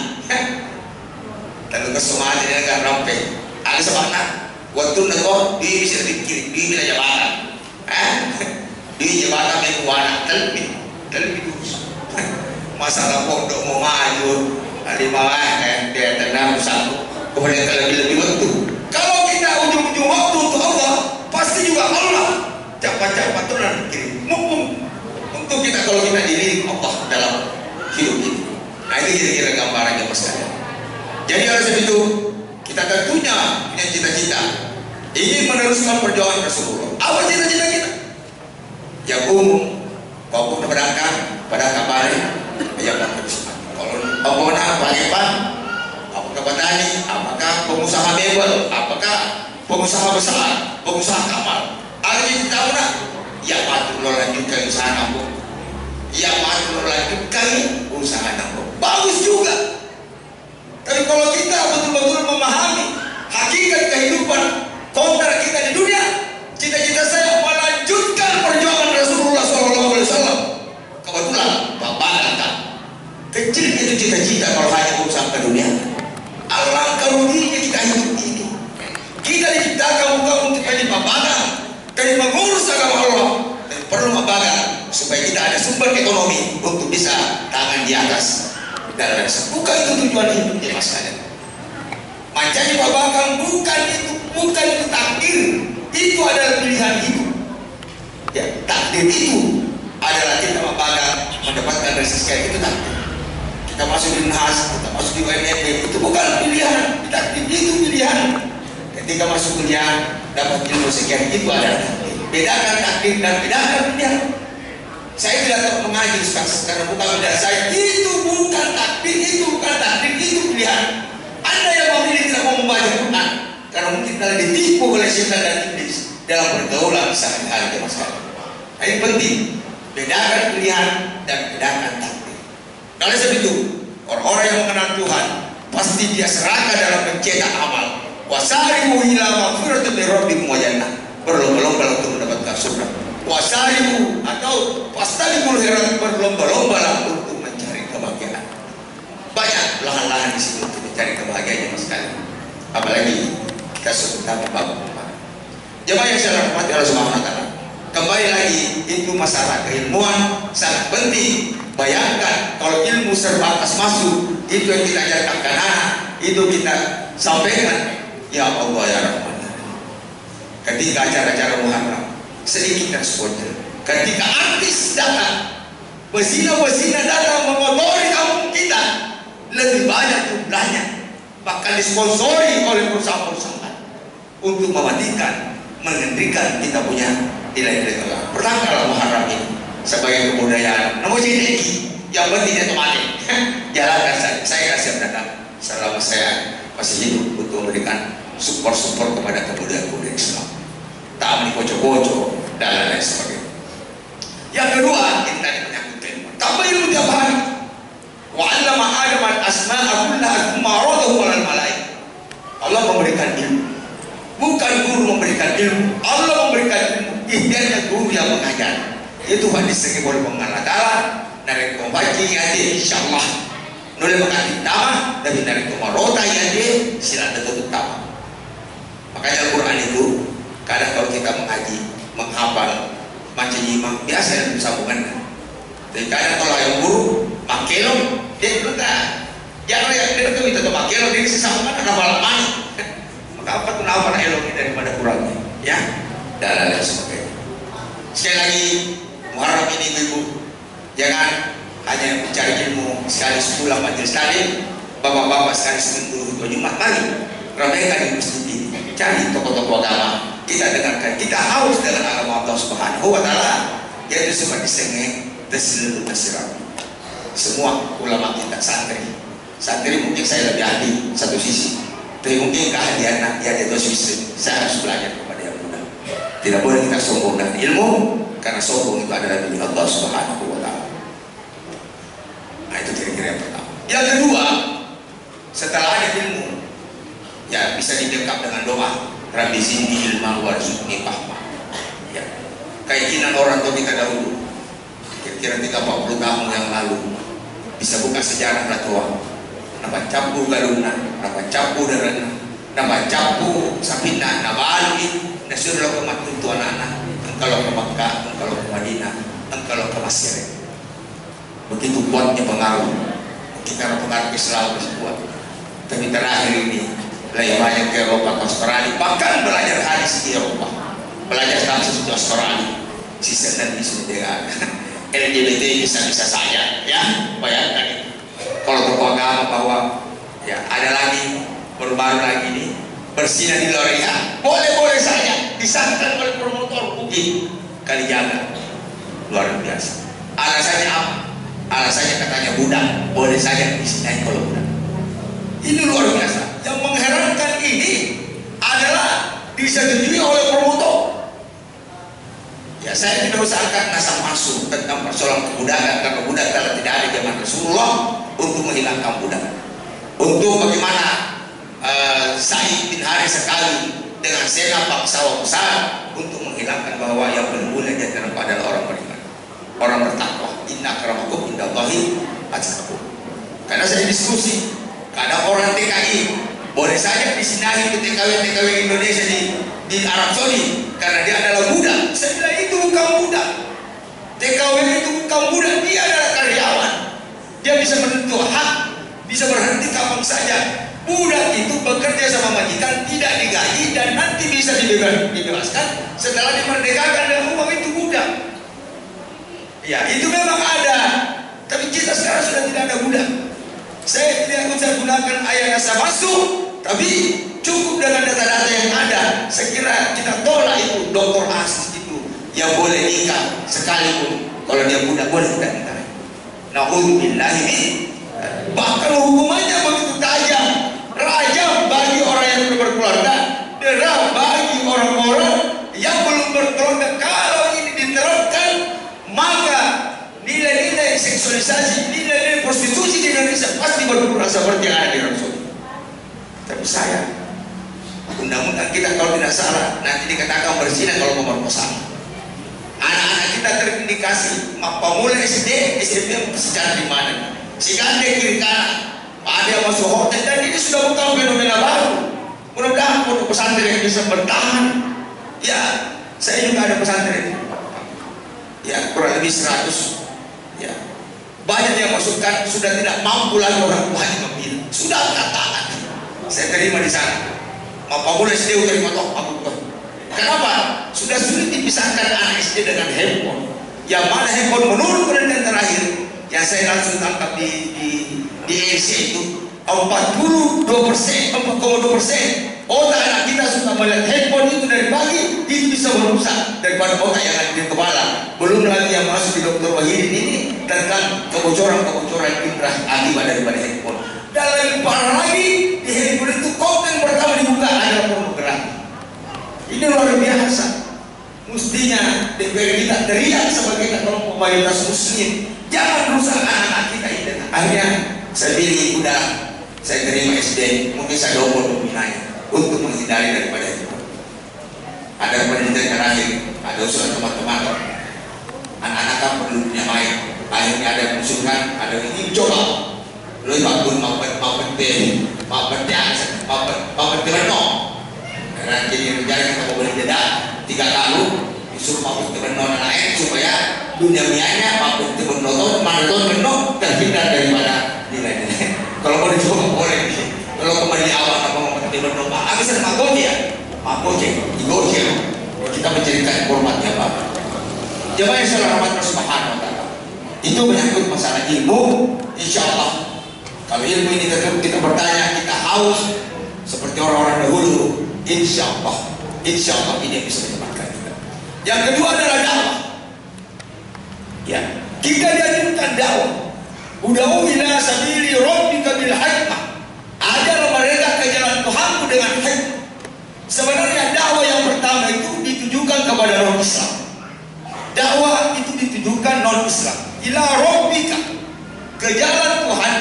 Lalu kesemuanya dia akan rampai. Ada semangat. Waktu negor di bisa dikiri, di bila jabatan. Di jabatan mekuana terlebih masalah pondok mau maju hari malah dia tenang satu kemudian terlebih waktu. Kalau kita ujung-ujung waktu untuk Allah pasti juga Allah cepat-cepat turun kirim untuk kita kalau kita diri Allah dalam hidup ini. Nah itu kira-kira gambarannya Mas sekalian. Jadi oleh sebab itu kita tentunya punya cita-cita ingin meneruskan perjuangan Rasulullah. Apa cita-cita kita? Ya kau pun berangkat pada kabarnya yang bagus. Kalau apa Pak, apakah petani, apakah pengusaha mebel, apakah pengusaha besar, pengusaha kapal, ada yang tahu nak? Ya patut lo lanjutkan usaha nambung. Ya patut lo lanjutkan usaha nambung. Bagus juga. Tapi kalau kita betul-betul memahami hakikat kehidupan kontrak kita di dunia, cita-cita saya melanjutkan perjuangan Rasulullah SAW. Kebetulan Bapak datang. Kecil itu cita-cita kalau hanya urusan ke dunia. Alangkah ruginya kita hidup ini. Kita diciptakan bukan untuk menjadi pembangun, tapi mengurus agama Allah. Dan perlu membangun supaya kita ada sumber ekonomi untuk bisa tangan di atas. Dan bukan itu tujuan hidupnya Mas kalian. Mencari pembangun bukan itu takdir. Itu adalah pilihan hidup. Ya, takdir itu adalah kita membangun mendapatkan resisten itu takdir. Kita masuk di NAS, kita masuk di UNFP, itu bukan pilihan, takdir itu pilihan. Ketika masuk kuliah, dapat ilmu sekian, itu adalah bedakan takdir dan bedakan pilihan. Saya tidak mengaji karena bukan pilihan saya, itu bukan takdir, itu pilihan. Anda yang memilih tidak mau membaca Quran, karena mungkin kalian ditipu oleh syaitan dan iblis dalam pergaulan sehari-hari Mas kalian. Nah, ini penting, bedakan pilihan dan bedakan takdir. Oleh sebab itu, orang-orang yang mengenal Tuhan pasti dia seragam dalam mencetak amal. Wasari'u ila magfiratin min rabbikum wa jannah. Berlomba-lomba untuk mendapatkan surga. Wasari'u atau fastabiqul khairat, berlomba-lomba untuk mencari kebahagiaan. Banyak lahan-lahan di situ untuk mencari kebahagiaan mas sekali. Apalagi kita sebentar bab. Jemaah yang saya hormati Allah Subhanahu wa taala. Kembali lagi, itu masalah keilmuan sangat penting. Bayangkan kalau ilmu terbatas masuk, itu yang kita ajarkan ke anak, itu kita sampaikan. Ya Allah ya Rahman. Ketika acara-acara Muharram sedikit responnya. Ketika artis datang, wazina datang mengotori kampung kita, lebih banyak jumlahnya, bahkan disponsori oleh perusahaan-perusahaan untuk mematikan, menghentikan kita punya nilai-nilai kelak. Bertanggal Muharram ini sebagai kebudayaan, namun jadi yang penting itu mati. Jalankan saja. Saya siap datang selama saya masih hidup untuk memberikan support kepada kebudayaan Islam. Tak dikocok-kocok dan lain sebagainya. Yang kedua, kita tadi menyangkut ilmu. Tambah ilmu tiap hari. Wa 'allama Adam al-asma'a kullaha tsumma 'aradahu 'alal malaikah. Allah memberikan ilmu. Bukan guru memberikan ilmu. Allah memberikan ilmu. Ikhtiarnya guru yang mengajar. Itu hadis yang boleh mengalahkan. Dari pembaca yang insyaallah nulis mengaji nama dari kemarota yang sila tutup tamat. Makanya Al-Quran itu kadang kalau kita mengaji, menghafal, macam imam biasa yang bersambungan. Jadi kadang kalau yang guru makelong dia berkata, ya dia itu minta makelong dia sesambungan hafal mana? Maka apa tuh hafal elongnya daripada kurangnya, ya? Dan lain sebagainya. Sekali lagi Muharram ini ibu, jangan hanya mencari ilmu sekali sebulan majelis taklim, bapak-bapak sekali seminggu atau Jumat mari ramaikan di masjid ini, cari tokoh-tokoh agama, kita dengarkan, kita haus dengan agama Allah Subhanahu wa taala, yaitu seperti sengeng terseluruh tersirat. Semua ulama kita santri mungkin saya lebih ahli satu sisi, tapi mungkin keahlian nanti ada dua sisi. Saya harus belajar kepada yang muda. Tidak boleh kita sombong dengan ilmu, karena sombong itu adalah milik Allah Subhanahu wa taala. Nah, itu kira-kira yang pertama. Yang kedua, setelah ada ilmu, ya bisa didekap dengan doa. Rabbi zidni ilma warzuqni fahma. Ya, keyakinan orang tua kita dahulu, kira-kira 30-40 tahun yang lalu, bisa buka sejarah tua. Nama capu galuna, nama capu darana, nama capu sapina, nama alwi, nasurlah kemat untuk anak-anak. Engkau ke Makkah, engkau ke Madinah, engkau ke Mesir. Begitu kuatnya pengaruh. Kita pengaruh Islam masih kuat. Tapi terakhir ini lebih banyak ke Eropa, ke Australia, bahkan belajar hadis di Eropa, belajar hadis di Australia. Sisa dan bisa dengan LGBT bisa saja, ya. Bayangkan itu. Kalau tokoh agama bahwa ya ada lagi baru-baru lagi ini bersinar di Loria, boleh saja disangkan oleh promotor mungkin kali jaga luar biasa. Alasannya apa? Alasannya katanya budak, boleh saja disini kalau budak. Ini luar biasa. Yang mengherankan ini adalah disetujui oleh promotor. Ya saya tidak usah angkat nasab masuk tentang persoalan kebudakan, karena budak kalau tidak ada zaman Rasulullah untuk menghilangkan budak. Untuk bagaimana Sa'id bin Haris sekali dengan senap bangsawan besar untuk menghilangkan bahwa yang bermula di antara adalah orang beriman, orang bertakwa. Inna akramakum indallahi atqakum. Karena saya diskusi, kadang orang TKI boleh saja disinahi ke TKW Indonesia di Arab Saudi karena dia adalah budak. Saya bilang itu bukan budak. TKW itu bukan budak, dia adalah karyawan. Dia bisa menuntut hak, bisa berhenti kapan saja. Budak itu bekerja sama majikan, tidak digaji dan nanti bisa dibebaskan setelah dimerdekakan dan umum itu budak. Ya itu memang ada, tapi kita sekarang sudah tidak ada budak. Saya tidak usah gunakan ayat asal masuk, tapi cukup dengan data-data yang ada. Saya kira kita tolak itu doktor asis itu yang boleh nikah sekalipun kalau dia budak boleh tidak nikah. Na'udzubillahi, bahkan hukumannya begitu tajam, rajam bagi orang yang belum berkeluarga, derah bagi orang-orang yang belum berkeluarga. Kalau ini diterapkan, maka nilai-nilai seksualisasi, nilai-nilai prostitusi di Indonesia pasti berkurang seperti yang ada di Arab Saudi. Tapi saya Undang-undang kita kalau tidak salah nanti dikatakan berzina kalau pemerkosaan. Anak-anak kita terindikasi pemula SD, SMP secara di mana? Si gandeng kiri kanan, ada yang masuk hotel, dan ini sudah bukan fenomena baru. Mudah-mudahan pondok pesantren yang bisa bertahan. Ya, saya juga ada pesantren. Ya, kurang lebih 100. Ya, banyak yang masukkan sudah tidak mampu lagi orang tuanya membina. Sudah angkat tangan. Saya terima di sana. Mau boleh SD dari kotok aku. Kenapa? Sudah sulit dipisahkan anak SD dengan handphone. Yang mana handphone menurut penelitian terakhir yang saya langsung tangkap di EC itu 42%, 4,2%. Otak anak kita suka melihat handphone itu dari pagi, itu bisa merusak daripada otak yang ada di kepala. Belum lagi yang masuk di Dr. Wahidin ini tentang kebocoran indera akibat daripada handphone. Dan lebih parah lagi, di handphone itu konten pertama dibuka adalah pornografi. Ini luar biasa. Mestinya DPR kita teriak sebagai kelompok mayoritas muslim, jangan rusak anak-anak kita ini. Akhirnya saya pilih udah, saya terima SD, mungkin saya double pembinanya untuk menghindari daripada itu. Ada penelitian terakhir, ada usulan teman-teman, anak-anak kan perlu punya main. Akhirnya ada yang mengusulkan, ada yang ingin coba. Lalu bangun mau karena jadi rencana kita mau beli jeda 3 kali disuruh mau temen-temen lain supaya dunia mianya mau temen-temen menonton terhindar daripada nilai-nilai. Kalau mau dicoba boleh. Kalau kembali awal apa mau temen-temen habis ada magojek kita menceritakan formatnya apa. Jemaah yang salah rahmat Subhanahu wa ta'ala, itu menyangkut masalah ilmu. Insya Allah kalau ilmu ini tetap kita bertanya, kita haus seperti orang-orang dahulu, insya Allah ini bisa ditempatkan juga. Yang kedua adalah dakwah. Ya, kita dianjurkan dakwah. Ud'u ila sabili rabbika bil hikmah. Ajarlah mereka ke jalan Tuhanmu dengan hikmah. Sebenarnya dakwah yang pertama itu ditujukan kepada non Islam. Dakwah itu ditujukan non Islam. Ila rabbika, ke jalan Tuhan.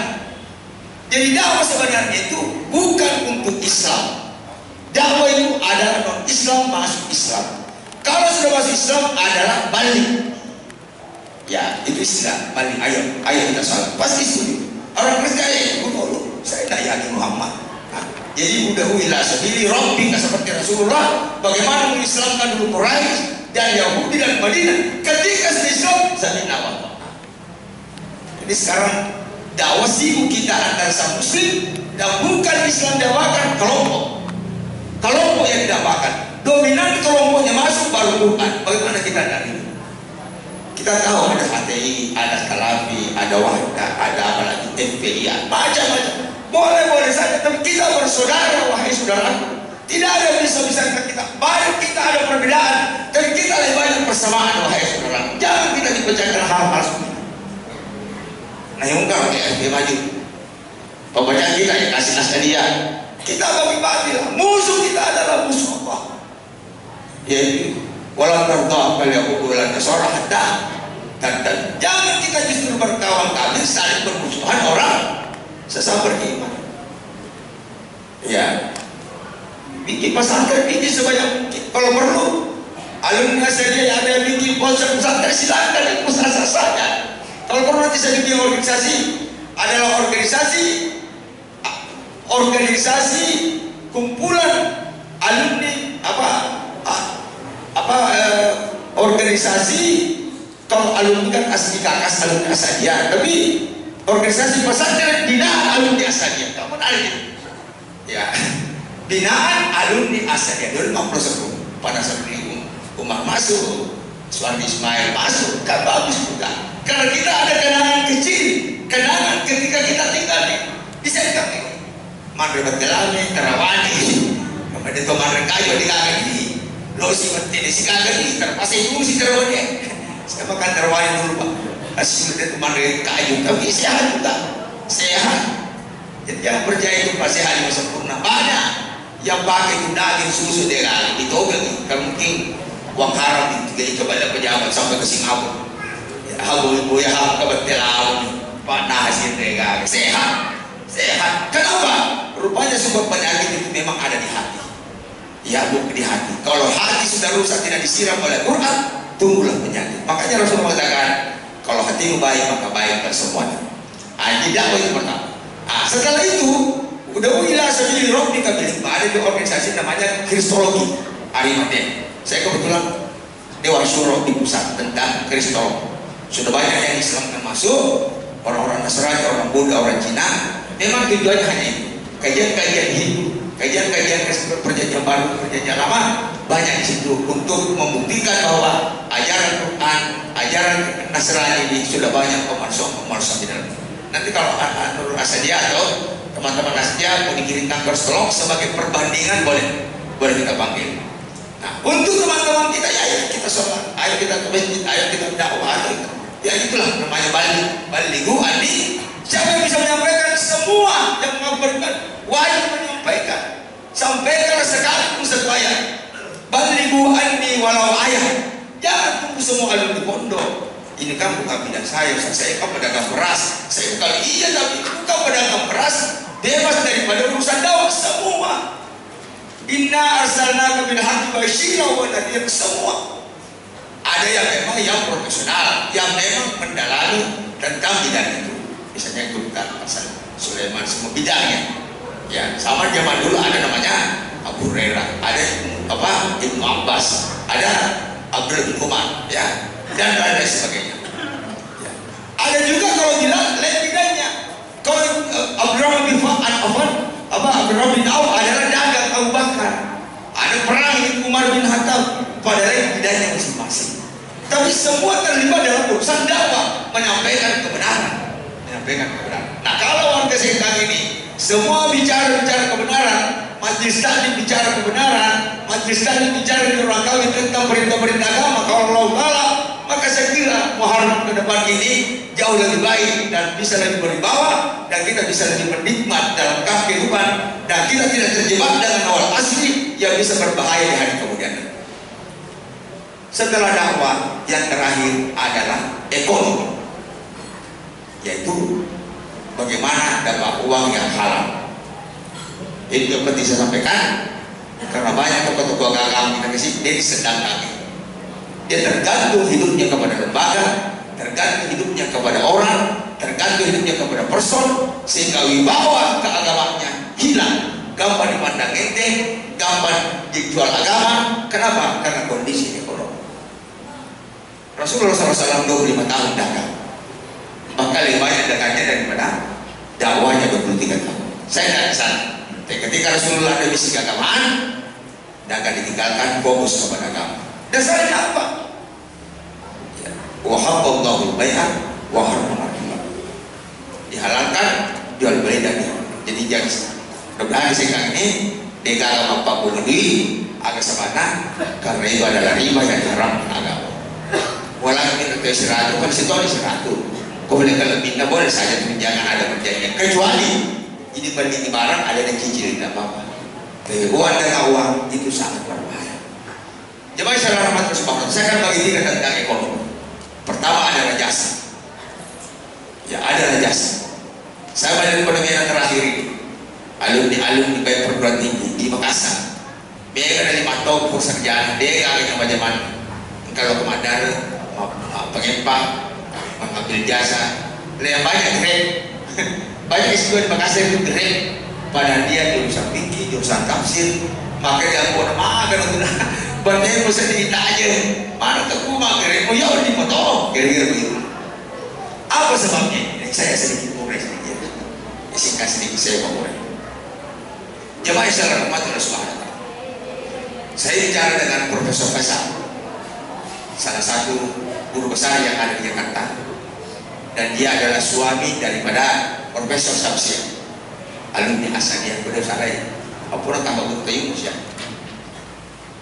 Jadi dakwah sebenarnya itu bukan untuk Islam. Dakwah itu adalah non Islam masuk Islam. Kalau sudah masuk Islam adalah balik. Ya, itu istilah balik. Ayo kita salat. Pasti setuju. Orang Kristen saya tidak yakin Muhammad. Jadi udah ila sabili rabbika seperti Rasulullah bagaimana mengislamkan dulu Quraisy dan Yahudi dan Madinah. Ketika sudah Islam, sami'na wa ata'na. Jadi sekarang dakwah sibuk kita antara sama muslim dan bukan Islam dakwakan kelompok yang didakwakan dominan kelompoknya masuk baru Quran. Bagaimana kita dari kita tahu ada HTI, ada Salafi, ada Wahda, ada apa lagi FPI, macam-macam. Boleh saja, tapi kita bersaudara, wahai saudara. Tidak ada yang bisa kita. Baik kita ada perbedaan, tapi kita lebih banyak persamaan, wahai saudara. Jangan kita dipecahkan hal-hal seperti itu. Nah yang ungkap ya, dia maju. Pembacaan kita ya kasih dia. Kita bagi-bagi lah. Musuh kita adalah musuh Allah. Yaitu walau tertawa kalian ukuran seorang hatta. Dan jangan kita justru berkawan kami saling bermusuhan orang sesama beriman. Ya, bikin pesantren, bikin sebanyak mungkin. Kalau perlu, alumni saja yang ada yang bikin pesantren silakan ikut asal saja. Kalau perlu nanti saya bikin organisasi, adalah organisasi kumpulan alumni organisasi. Kalau alumni kan asli kakas alumni asadia, tapi organisasi pesantren binaan alumni asadia. Kamu menarik itu? Ya, binaan alumni asadia. Dulu 50 pada saat ini Umar masuk, Suwardi Ismail masuk, kan bagus juga. Karena kita ada kenangan kecil, kenangan ketika kita tinggal di Sengkang ini. Mandor Telame, Terawani, kemudian Tomar Kayu di Kagani, Losi Bertini si Kagani, terpasai dulu si Terawani. Saya makan Terawani dulu Pak. Hasilnya Tomar Kayu, tapi sehat juga, sehat. Jadi yang percaya itu pasti hanya sempurna. Banyak yang pakai itu daging susu dengan itu kan mungkin uang haram itu kepada pejabat sampai ke Singapura. Habu ya ham kebetulan Pak Nasir sehat. Kenapa? Rupanya sumber penyakit itu memang ada di hati. yabuk di hati. Kalau hati sudah rusak tidak disiram oleh Quran, tunggulah penyakit. Makanya Rasulullah mengatakan, kalau hatimu baik maka baiklah semuanya. Ini dakwah itu pertama. Setelah itu udah wilayah sabili rabbika bil hikmah. Ada di organisasi namanya Kristologi Arimatea. Saya kebetulan Dewan Syuro di pusat tentang Kristologi. Sudah banyak yang Islam yang masuk, orang-orang Nasrani, orang Buddha, orang Cina. Memang tujuannya hanya itu, kajian-kajian hidup, kajian-kajian perjanjian baru, perjanjian lama, banyak di situ untuk membuktikan bahwa ajaran Quran, ajaran Nasrani ini sudah banyak pemalsuan di dalam. Nanti kalau Nur Asadia atau teman-teman Asadia mau dikirimkan ke Kristolog sebagai perbandingan, boleh kita panggil. Nah, untuk teman-teman kita, ya ayo kita sholat, ayo kita ke masjid, ayo kita dakwah, ya itulah namanya balighu anni. Siapa yang bisa menyampaikan? Semua yang mengabarkan wajib menyampaikan. Sampaikanlah sekalipun satu ayat. Balighu anni walau ayat. Jangan tunggu semua alun di pondok. Ini kan bukan bidang saya kan pedagang beras. Saya kalau iya tapi bukan pedagang beras, bebas daripada urusan dakwah semua. Inna arsalnaka bil haqqi basyiran wa nadhira, semua. Ada yang memang yang profesional, yang memang mendalami tentang bidang itu. Misalnya Gurkan, Hasan Sulaiman, semua bidangnya. Ya, sama zaman dulu ada namanya Abu Hurairah, ada Ibnu Abbas, ada Abdul bin Umar, ya, dan lain sebagainya. Ya. Ada juga kalau tidak lain bidangnya. Kalau Abdurrahman bin Abdurrahman bin Auf adalah dagang Abu Bakar. Ada perang Umar bin Khattab, padahal bidangnya masing-masing. Tapi semua terlibat dalam urusan dakwah, menyampaikan kebenaran. Nah, kalau warga Sengkang ini semua bicara kebenaran, majelis taklim bicara kebenaran, majelis taklim bicara di ruang kami tentang perintah-perintah agama, kalau Allah Ta'ala, maka saya kira Muharram ke depan ini jauh lebih baik dan bisa lebih berwibawa, dan kita bisa lebih menikmat dalam kehidupan, dan kita tidak terjebak dengan awal asli yang bisa berbahaya di hari kemudian. Setelah dakwah, yang terakhir adalah ekonomi, yaitu bagaimana dapat uang yang halal. Itu yang penting saya sampaikan, karena banyak tokoh-tokoh agama kita kesini, dia sedang kaki. Dia tergantung hidupnya kepada lembaga, tergantung hidupnya kepada orang, tergantung hidupnya kepada person, sehingga wibawa keagamaannya hilang. Gampang dipandang enteng, gampang dijual agama. Kenapa? Karena kondisi ekonomi. Rasulullah SAW 25 tahun dagang, maka lebih banyak dagangnya daripada dakwahnya 23 tahun. Saya tidak kesana. Ketika Rasulullah ada misi keagamaan, dagang ditinggalkan, fokus kepada agama. Dasarnya apa? Wa haqqallahu bai'ah wa harrama riba. Dihalalkan jual beli dan jadi jangan. Mudah-mudahan sekarang ini dagang apapun ini agak sebana, karena itu adalah riba yang diharamkan agama. Walau kita ke seratus, kan situ ada 100. Kau boleh kalau pindah boleh saja, tapi jangan ada perjanjian. Kecuali ini beli barang ada yang cicil, tidak apa-apa. Uang dengan uang itu sangat berbahaya. Jemaah saudara rahmat Allah, saya akan bagi 3 tentang ekonomi. Pertama adalah jasa. Ya, adalah jasa. Saya pada ekonomi yang terakhir ini, alumni baik perguruan tinggi di Makassar. Dia ada 5 tahun pekerjaan, dia agaknya macam kalau komandan, pengempang, mengambil jasa, yang banyak grade, banyak istilah di Makassar itu grade. Padahal dia jurusan fikih, jurusan tafsir, maka dia mau makan untuk bandnya mesti kita aja. Mana tuh mah grade, oh ya udah dipotong, kira-kira begitu. Apa sebabnya? Saya sedikit mulai sedikit, singkat sedikit saya mau mulai. Jemaah saudara rahmatullah subhanahu. Saya bicara dengan Profesor Faisal, salah satu guru besar yang ada di Jakarta, dan dia adalah suami daripada Profesor Samsia, alumni Asadiyah. Beliau saya apura tambah Dr. Yunus ya.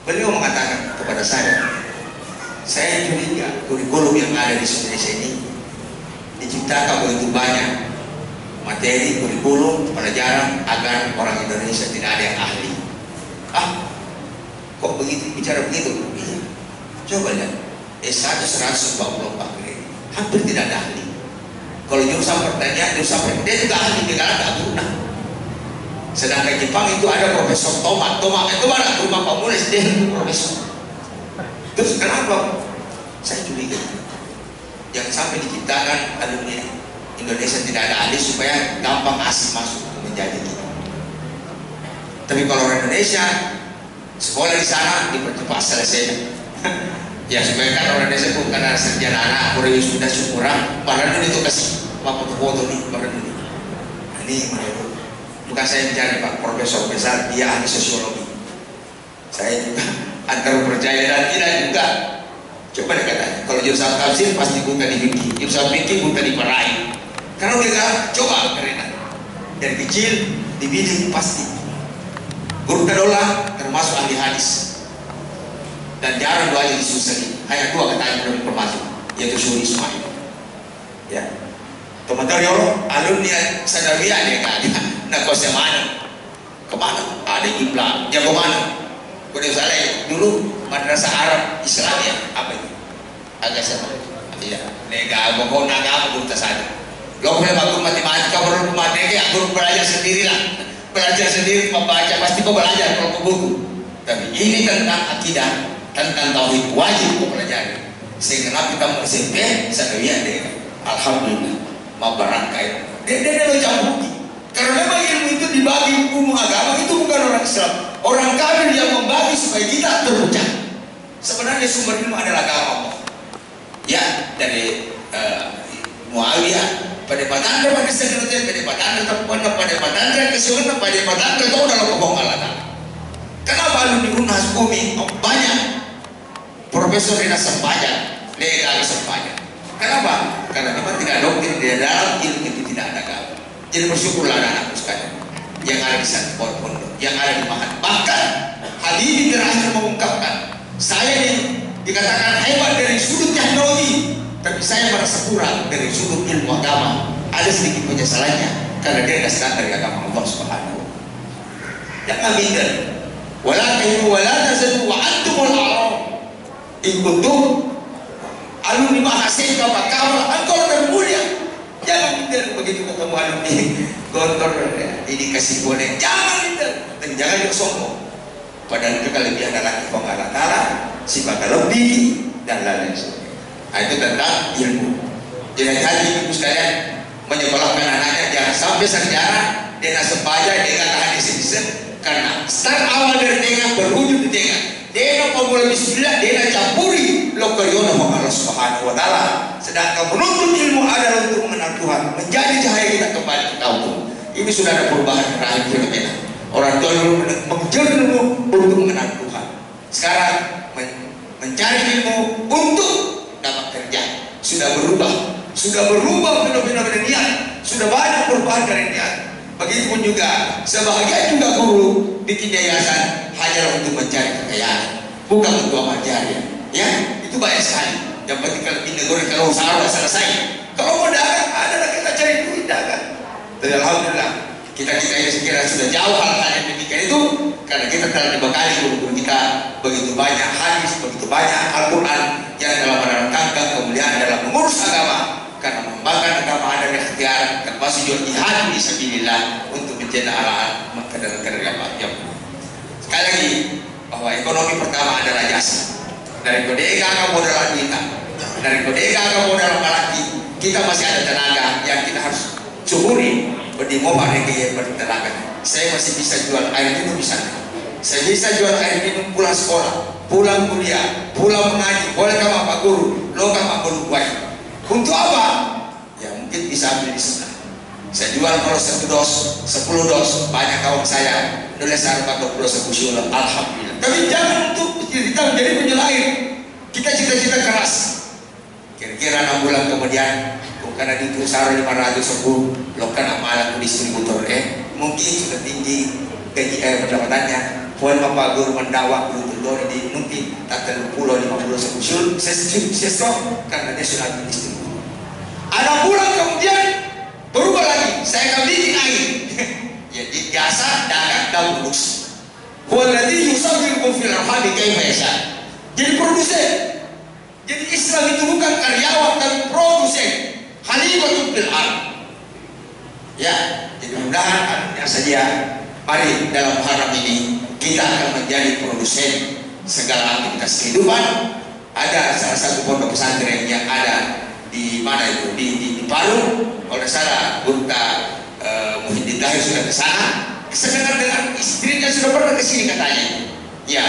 Beliau mengatakan kepada saya curiga kurikulum yang ada di Indonesia ini diciptakan begitu banyak materi kurikulum pelajaran agar orang Indonesia tidak ada yang ahli. Kok begitu bicara begitu? Iya. Coba lihat S1 144 grade, hampir tidak ada ahli. Kalau jurusan pertanian, jurusan pertanian juga ahli, negara tak guna. Sedangkan Jepang itu ada Profesor Toma itu mana rumah komunis, dia itu profesor. Terus kenapa? Saya curiga yang sampai diciptakan alumni Indonesia tidak ada ahli supaya gampang asing masuk menjadi kita. Tapi kalau orang Indonesia sekolah di sana dipercepat selesai. Ya supaya kan orang Indonesia bukan karena sarjana anak Korea sudah syukuran, baru itu kasih foto nih baru ini. Ini menurut bukan saya bicara Pak Profesor besar, dia ahli sosiologi. Saya juga antara percaya dan tidak juga. Coba dia kata, kalau jurusan tafsir pasti buta di fikih, jurusan fikih buta di perai. Karena dia kata, coba karena dari kecil dibidik pasti. Guru kedola termasuk ahli hadis. Dan jarang dua aja disusahkan. Hanya dua katanya belum termasuk, yaitu Syuri Ismail. Ya, teman-teman ya alumni Sadawiyah dia kan. Nah kau mana? Kemana? Ada Ibla. Ya kemana? Boleh salah dulu madrasah Arab Islamiyah apa itu? Agak sama. Iya. Nega pokok naga guru tasada. Lo boleh bagus matematika baru matematika guru belajar sendirilah. Belajar sendiri membaca pasti kau belajar kalau kau buku. Tapi ini tentang akidah, tentang tauhid wajib kau pelajari. Sehingga kita mau SMP Sadawiyah deh. Alhamdulillah. Mau barangkai. Dia lo campur. Karena memang ilmu itu dibagi hukum agama itu bukan orang Islam, orang kafir yang membagi supaya kita terpecah. Sebenarnya sumber ilmu adalah agama. Ya dari Muawiyah pada patanda pada sekretariat pada patanda terpana pada patanda kesulitan pada patanda itu dalam kebohongan Allah. Kenapa alumni Unhas Bumi banyak profesor di Sempajan, legal Sempajan? Kenapa? Karena memang tidak doktrin di dalam ilmu itu tidak ada agama. Jadi bersyukurlah anak-anakku sekalian yang ada di sana pondok, yang ada di Mahat. Bahkan Habibie terakhir mengungkapkan, saya ini dikatakan hebat dari sudut teknologi, tapi saya merasa kurang dari sudut ilmu agama. Ada sedikit penyesalannya karena dia tidak sedang dari agama Allah Subhanahu. Jangan minder. Wala tahinu wala tazadu wa antumul a'rab. In kuntum alumni mahasiswa kawan engkau lebih mulia. Jangan minder begitu ketemu alumni gontor ini kasih boleh. Jangan minder dan jangan juga sombong. Padahal itu kelebihan laki kau Allah Ta'ala sifat lebih dan lain sebagainya. Nah, itu tentang ilmu. Jadi hati ibu sekalian menyekolahkan anaknya jangan sampai sarjana dia sempaja dia kata hadis karena start awal dari tengah berujung di tengah. Dia pemula bismillah dia campuri lokariono Allah Subhanahu wa Ta'ala. Sedangkan menuntut ilmu adalah untuk mengenal Tuhan, menjadi cahaya kita kembali ke kaum. Ini sudah ada perubahan terakhir fenomena. Orang tua dulu mengejar ilmu untuk mengenal Tuhan. Sekarang mencari ilmu untuk dapat kerja. Sudah berubah fenomena niat. Sudah banyak perubahan dari niat. Begitupun juga sebagian juga guru bikin yayasan hanya untuk mencari kekayaan, bukan untuk amal jariah. Ya, itu banyak sekali. Yang penting kalau di negara kalau usaha sudah selesai. Kalau mau dagang, adalah kita cari duit dagang. Tapi alhamdulillah kita ini sekira sudah jauh hal-hal yang demikian itu karena kita telah dibekali guru-guru kita begitu banyak hadis, begitu banyak Al-Quran yang dalam menerangkan kemuliaan dalam mengurus agama. Karena mengembangkan agama ada ikhtiar termasuk juga jihad fisabilillah untuk menjadi ala kadar-kadar yang sekali lagi bahwa ekonomi pertama adalah jasa. Dari kodega ke modal kita, dari kodega ke modal malaki, kita masih ada tenaga yang kita harus syukuri. Berdimo bareng bertenaga. Saya masih bisa jual air minum di sana. Saya bisa jual air minum pulang sekolah, pulang kuliah, pulang mengaji. Boleh sama Pak Guru, lo kan Pak Guru baik. Untuk apa? Ya mungkin bisa ambil di sana. Saya jual kalau 1 dos, 10 dos, banyak kawan saya nulis harga 20 sebulan, alhamdulillah. Tapi jangan untuk kita menjadi penjual air. Kita cita-cita keras. Kira-kira 6 bulan kemudian, karena di perusahaan 510, lo kan amalan distributor mungkin sudah tinggi gaji pendapatannya. Puan Bapak Guru mendakwah dulu di mungkin tak 30 50 sebulan, saya stop karena dia sudah distributor. 6 bulan kemudian berubah lagi, saya akan bikin air. Jadi jasa dagang dan produksi. Walladzi yusawwirukum fil arham kaifa yasha. Jadi produsen. Jadi Islam itu bukan karyawan tapi produsen. Khalifatun fil ardh. Ya, jadi mudah-mudahan saja Mari dalam harap ini kita akan menjadi produsen segala aktivitas kehidupan. Ada salah satu pondok pesantren yang ada di mana itu di Palu, kalau salah Burta Muhyiddin Tahir sudah ke sana. Sedangkan dengan istrinya sudah pernah ke sini katanya. Ya,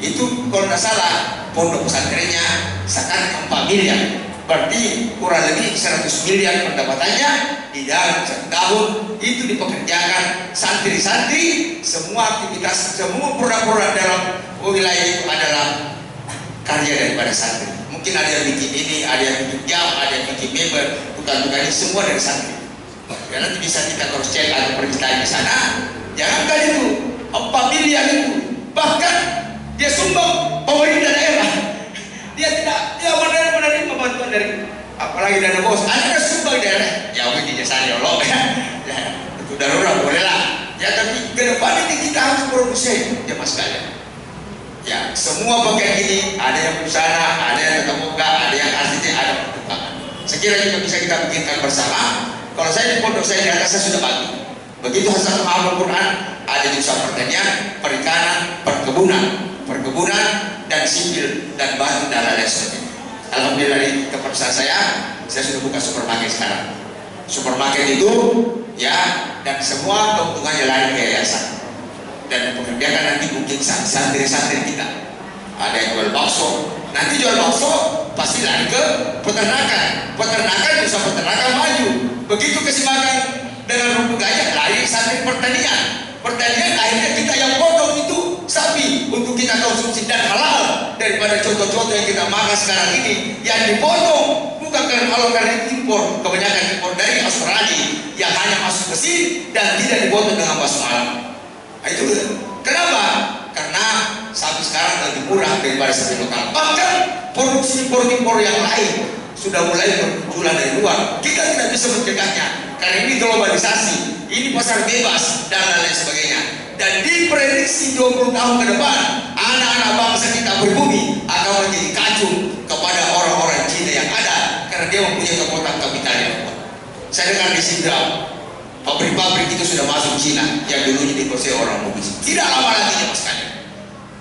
itu kalau tidak salah pondok pesantrennya sekarang 4 miliar. Berarti kurang lebih 100 miliar pendapatannya di dalam 1 tahun itu dipekerjakan santri-santri. Semua aktivitas, semua produk-produk dalam wilayah itu adalah karya daripada santri. Mungkin ada yang bikin ini, ada yang bikin jam, ada yang bikin member, tukang-tukang ini semua dari santri. Ya, nanti bisa kita cross check atau pergi tanya di sana. Jangankan itu 4 miliar itu, bahkan dia sumbang pemerintah daerah. Dia menerima bantuan dari apalagi dana bos. Ada sumbang daerah. Ya mungkin jasa Allah ya. Itu darurat boleh lah. Ya tapi ke depan ini kita harus produksi ya mas kalian. Ya semua bagian ini ada yang busana, ada yang tetap muka, ada yang arsitek, ada perkembangan. Sekiranya juga bisa kita bikinkan bersama. Kalau saya di pondok saya di atas saya sudah bagi. Begitu hasil menghafal Quran, ada jurusan pertanian, perikanan, perkebunan dan sipil dan batu dan lain sebagainya. Alhamdulillah di tempat usaha saya sudah buka supermarket sekarang. Supermarket itu ya dan semua keuntungannya lain ke yayasan dan pekerjakan nanti mungkin santri-santri kita. Ada yang jual bakso, nanti jual bakso pasti lari ke peternakan. Peternakan bisa peternakan maju. Begitu keseimbangan dengan rumput gajah lari santri pertanian. Pertanian akhirnya kita yang potong itu sapi untuk kita konsumsi dan halal daripada contoh-contoh yang kita makan sekarang ini yang dipotong bukan karena halal karena impor, kebanyakan impor dari Australia yang hanya masuk Mesir dan tidak dipotong dengan bakso alam. Itu kenapa? Karena sapi sekarang lebih murah daripada sapi lokal. Bahkan produksi impor yang lain sudah mulai bermunculan dari luar. Kita tidak bisa mencegahnya karena ini globalisasi, ini pasar bebas dan lain sebagainya. Dan diprediksi 20 tahun ke depan anak-anak bangsa kita berbumi akan menjadi kacung kepada orang-orang Cina yang ada karena dia mempunyai kekuatan kapital yang kuat. Saya dengar di Sindram pabrik-pabrik itu sudah masuk Cina yang dulunya dikuasai orang bugis. Tidak lama lagi ya mas kalian,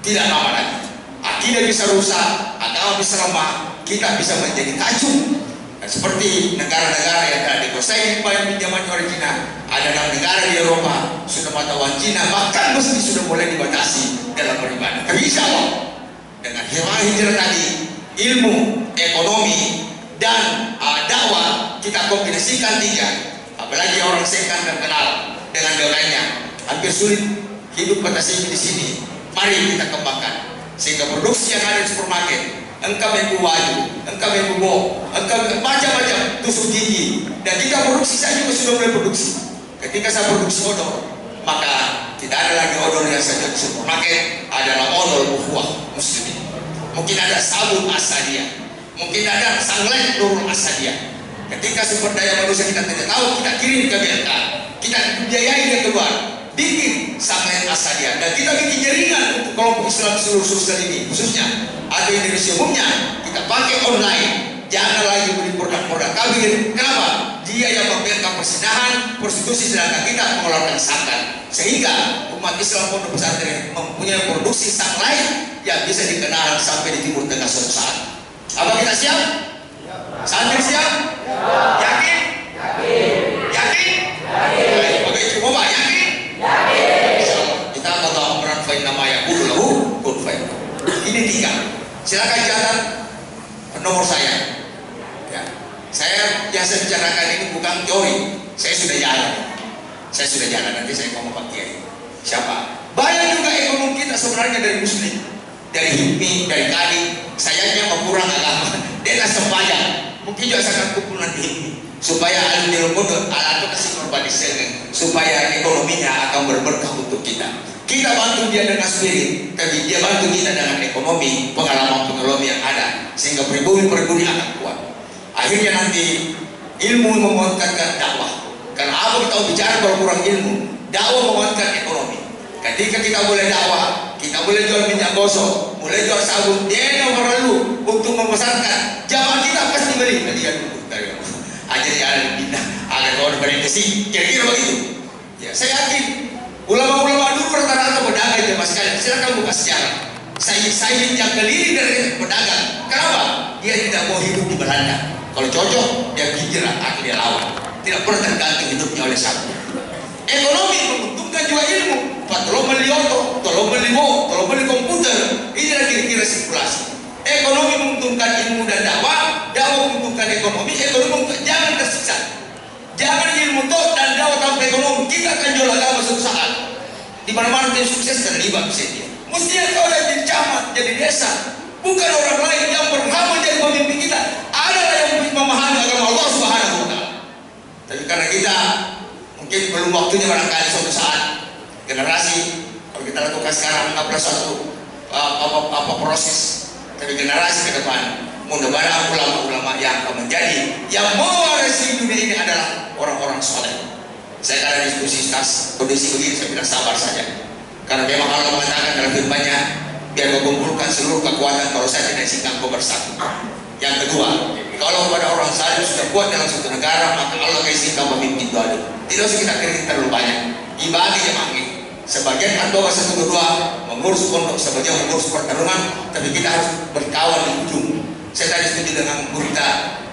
tidak lama lagi akidah bisa rusak, agama bisa lemah, kita bisa menjadi kacung. Nah, seperti negara-negara yang telah dikuasai banyak pinjaman oleh Cina, ada 6 negara di Eropa sudah mata uang Cina, bahkan mesti sudah mulai dibatasi dalam beribadah. Tapi insya Allah dengan hijrah tadi, ilmu, ekonomi dan dakwah kita kombinasikan 3. Apalagi orang sekan terkenal dengan doanya, hampir sulit hidup kata sini di sini. Mari kita kembangkan sehingga produksi yang ada di supermarket, engkau yang baju, engkau yang bubo, engkau macam-macam tusuk gigi, dan kita produksi saya juga sudah mulai produksi. Ketika saya produksi odol, maka tidak ada lagi odol yang saya jual di supermarket, adalah odol ukhuwah muslimin. Mungkin ada sabun asadia, mungkin ada sanglet nurul asadia. Ketika sumber daya manusia kita tidak tahu, kita kirim ke BLK, kita biayai dia keluar, bikin sanglet asadia, dan kita bikin jaringan untuk kelompok Islam seluruh sosial ini, khususnya atau Indonesia umumnya, kita pakai online. Jangan lagi beli produk-produk kafir. Kenapa? Dia yang memberikan persinahan, prostitusi, sedangkan kita mengeluarkan zakat. Sehingga umat Islam pondok pesantren mempunyai produksi sang lain yang bisa dikenal sampai di Timur Tengah suatu saat. Apa kita siap? Santri siap? Yakin? Yakin? Pakai itu mau yakin? Kita kata Amran fain nama yakul lahu kun fain. Ini 3. Silakan catat nomor saya. Ya. Saya yang saya bicarakan ini bukan teori. Saya sudah jalan. Nanti saya ngomong Pak Kiai. Siapa? Banyak juga ekonomi kita sebenarnya dari Muslim, dari Hipmi, dari Kadi. Sayangnya kurang agama. Dia sempayang. Mungkin juga sangat kumpulan di Hipmi supaya alim pondok alat kasih korban supaya ekonominya akan berberkah untuk kita. Kita bantu dia dengan spirit, tapi dia bantu kita dengan ekonomi, pengalaman yang ada, sehingga pribumi akan kuat. Akhirnya nanti ilmu memuatkan dakwah. Karena apa kita bicara kalau kurang ilmu, dakwah memuatkan ekonomi. Ketika kita boleh dakwah, kita boleh jual minyak gosok, boleh jual sabun, dia yang perlu untuk membesarkan. Jamaah kita pasti beli. Tadi kan dari ajar ya pindah, agar kau berinvestasi, kira-kira begitu. Ya, saya yakin Ulama-ulama dulu rata-rata pedagang ya mas sekalian. Silakan buka sejarah. Sayyid yang keliling dari pedagang. Kenapa? Dia tidak mau hidup di Belanda. Kalau cocok, dia hijrah atau dia lawan. Tidak pernah tergantung hidupnya oleh satu. Ekonomi menguntungkan juga ilmu. Tolong beli oto, tolong beli mo, tolong beli komputer. Inilah kira-kira sirkulasi. Ekonomi menguntungkan ilmu dan dakwah, dakwah menguntungkan ekonomi, ekonomi menguntungkan. Jangan tersiksa. Jangan ilmu toh dan dakwah tanpa ekonomi. Kita akan jual agama suatu saat. Di mana-mana dia sukses terlibat bisa dia. Mestinya kau yang jadi camat, jadi desa. Bukan orang lain yang berhak menjadi pemimpin kita. Adalah yang memahami agama Allah Subhanahu wa Ta'ala. Tapi karena kita mungkin belum waktunya barangkali suatu saat generasi kalau kita lakukan sekarang nggak suatu proses, tapi generasi ke depan mudah-mudahan ulama-ulama yang akan menjadi yang mewarisi dunia ini adalah orang-orang soleh. Saya karena diskusi kondisi begini saya bilang sabar saja, karena memang Allah mengatakan dalam firman-Nya biar kau kumpulkan seluruh kekuatan kalau saya tidak izinkan kau bersatu. Yang kedua, kalau pada orang zalim sudah kuat dalam suatu negara, maka Allah izinkan pemimpin zalim. Tidak usah kita kritik terlalu banyak. Dibagi jemaah ini. Sebagian anggota satu kedua mengurus pondok, sebagian mengurus pertarungan, tapi kita harus berkawan di ujung. Saya tadi setuju dengan guru kita,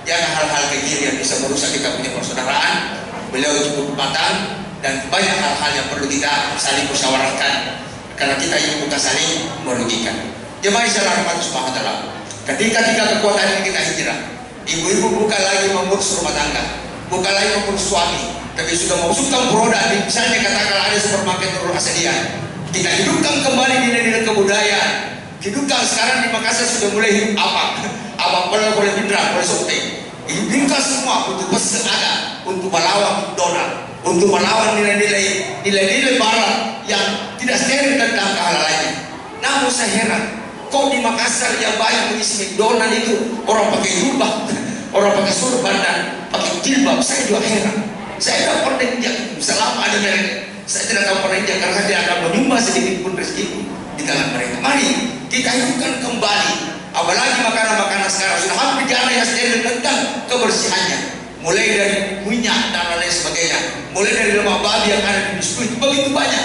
jangan hal-hal kecil yang bisa merusak kita punya persaudaraan. Beliau cukup matang dan banyak hal-hal yang perlu kita saling musyawarahkan, karena kita ini bukan saling merugikan. Jemaah Islam rahmat subhanahu wa ta'ala. Ketika kekuatan ini kita hijrah, ibu-ibu bukan lagi mengurus rumah tangga, bukan lagi mengurus suami, tapi sudah memasukkan produk. Misalnya katakan ada supermarket Nurul Asadiah, kita hidupkan kembali nilai-nilai kebudayaan. Hidupkan sekarang di Makassar sudah mulai hidup apa boleh mitra, boleh sopeng. Hidupkan semua untuk bersenaga, untuk melawan McDonald, untuk melawan nilai-nilai barat yang tidak steril tentang kehalalannya. Namun saya heran, kok di Makassar yang banyak mengisi McDonald itu orang pakai jubah, orang pakai surban dan pakai jilbab. Saya juga heran. Saya tidak pernah injak selama ada mereka. Saya tidak tahu pernah injak karena dia akan menyumbang sedikit pun rezeki di tangan mereka. Mari kita hidupkan kembali. Apalagi makanan-makanan sekarang sudah hampir jarang yang steril tentang kebersihannya. Mulai dari minyak dan lain sebagainya. Mulai dari lemak babi yang ada di biskuit, begitu banyak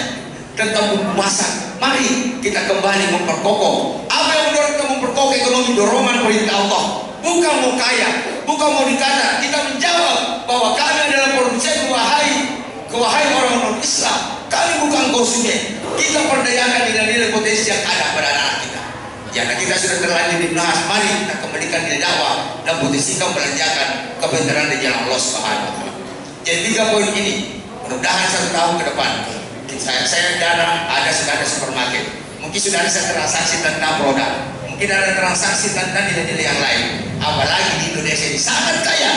tentang bumbu masak. Mari kita kembali memperkokoh. Apa yang mendorong kita memperkokoh ekonomi? Dorongan perintah Allah. Bukan mau kaya, bukan mau dikata. Kita menjawab bahwa kami adalah produsen, wahai orang non-Islam. Kami bukan konsumen. Kita perdayakan nilai-nilai potensi yang ada pada anak kita. Ya, kita sudah terlanjur dibahas. Mari kita kembalikan nilai dakwah dan potensikan belanjakan kebenaran di jalan Allah Subhanahu wa Ta'ala. Jadi 3 poin ini, mudah-mudahan 1 tahun ke depan saya dana sudah ada supermarket. Mungkin sudah ada transaksi tentang produk. Mungkin ada transaksi tentang nilai-nilai yang lain. Apalagi di Indonesia ini sangat kaya.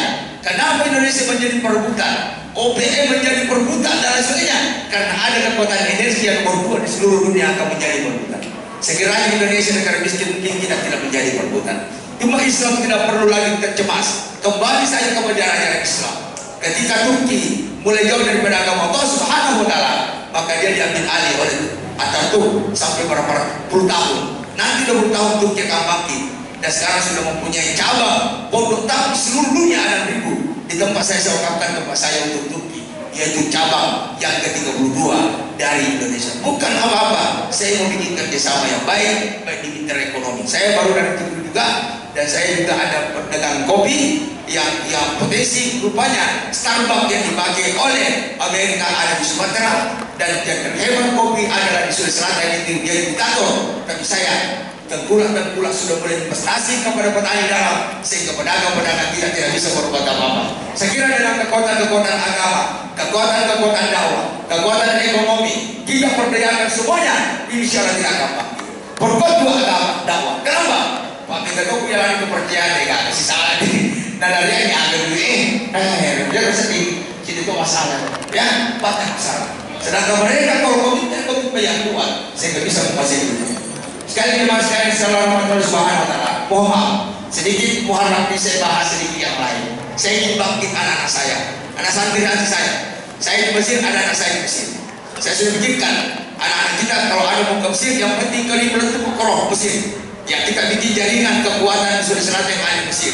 Kenapa Indonesia menjadi perebutan? OPM menjadi perebutan dan lain sebagainya. Karena ada kekuatan energi yang nomor 2 di seluruh dunia akan menjadi perebutan. Sekiranya Indonesia negara miskin, mungkin kita tidak menjadi perebutan. Cuma Islam tidak perlu lagi tercemas. Kembali saja kepada ajaran Islam. Ketika Turki mulai jauh daripada agama Allah Subhanahu wa Ta'ala, maka dia diambil alih oleh Atatürk sampai berapa puluh tahun. Nanti 20 tahun Turki akan bangkit. Dan sekarang sudah mempunyai cabang pondok takwa seluruh dunia ada 6.000. Di tempat saya wakafkan tempat saya untuk Turki, yaitu cabang yang ke-32 dari Indonesia. Bukan apa-apa, saya mau bikin kerjasama yang baik di bidang ekonomi. Saya baru dari Turki juga, dan saya juga ada pedagang kopi yang potensi rupanya Starbucks yang dipakai oleh Amerika ada di Sumatera, dan yang terhebat kopi adalah di Sulawesi Selatan itu dia diktator. Tapi saya tengkulak sudah mulai investasi kepada petani dalam, sehingga pedagang-pedagang kita tidak bisa berbuat apa-apa. Saya kira dengan kekuatan-kekuatan agama, kekuatan-kekuatan dakwah, kekuatan ekonomi, kita perdayakan semuanya, ini syarat tidak gampang. Berbuat dua agama, dakwah. Kenapa? Pak kita kau punya lagi kepercayaan, ya kasih salah nih. Nah dari ini ada duit, dia sedih, jadi itu masalah, ya, banyak masalah. Sedangkan mereka kalau komitmen yang kuat, saya nggak bisa memfasilitasi itu. Sekali lagi mas sekali Assalamualaikum Subhanahu wa Ta'ala. Mohon maaf, sedikit muharram ini saya bahas sedikit yang lain. Saya ingin bangkit anak-anak saya, anak santri nanti saya. Saya di Mesir, ada anak saya di Mesir. Saya sudah pikirkan anak-anak kita kalau ada mau ke Mesir, yang penting kali meletup ke roh Mesir. Ya kita bikin jaringan kekuatan di Sulawesi Selatan yang ada di Mesir.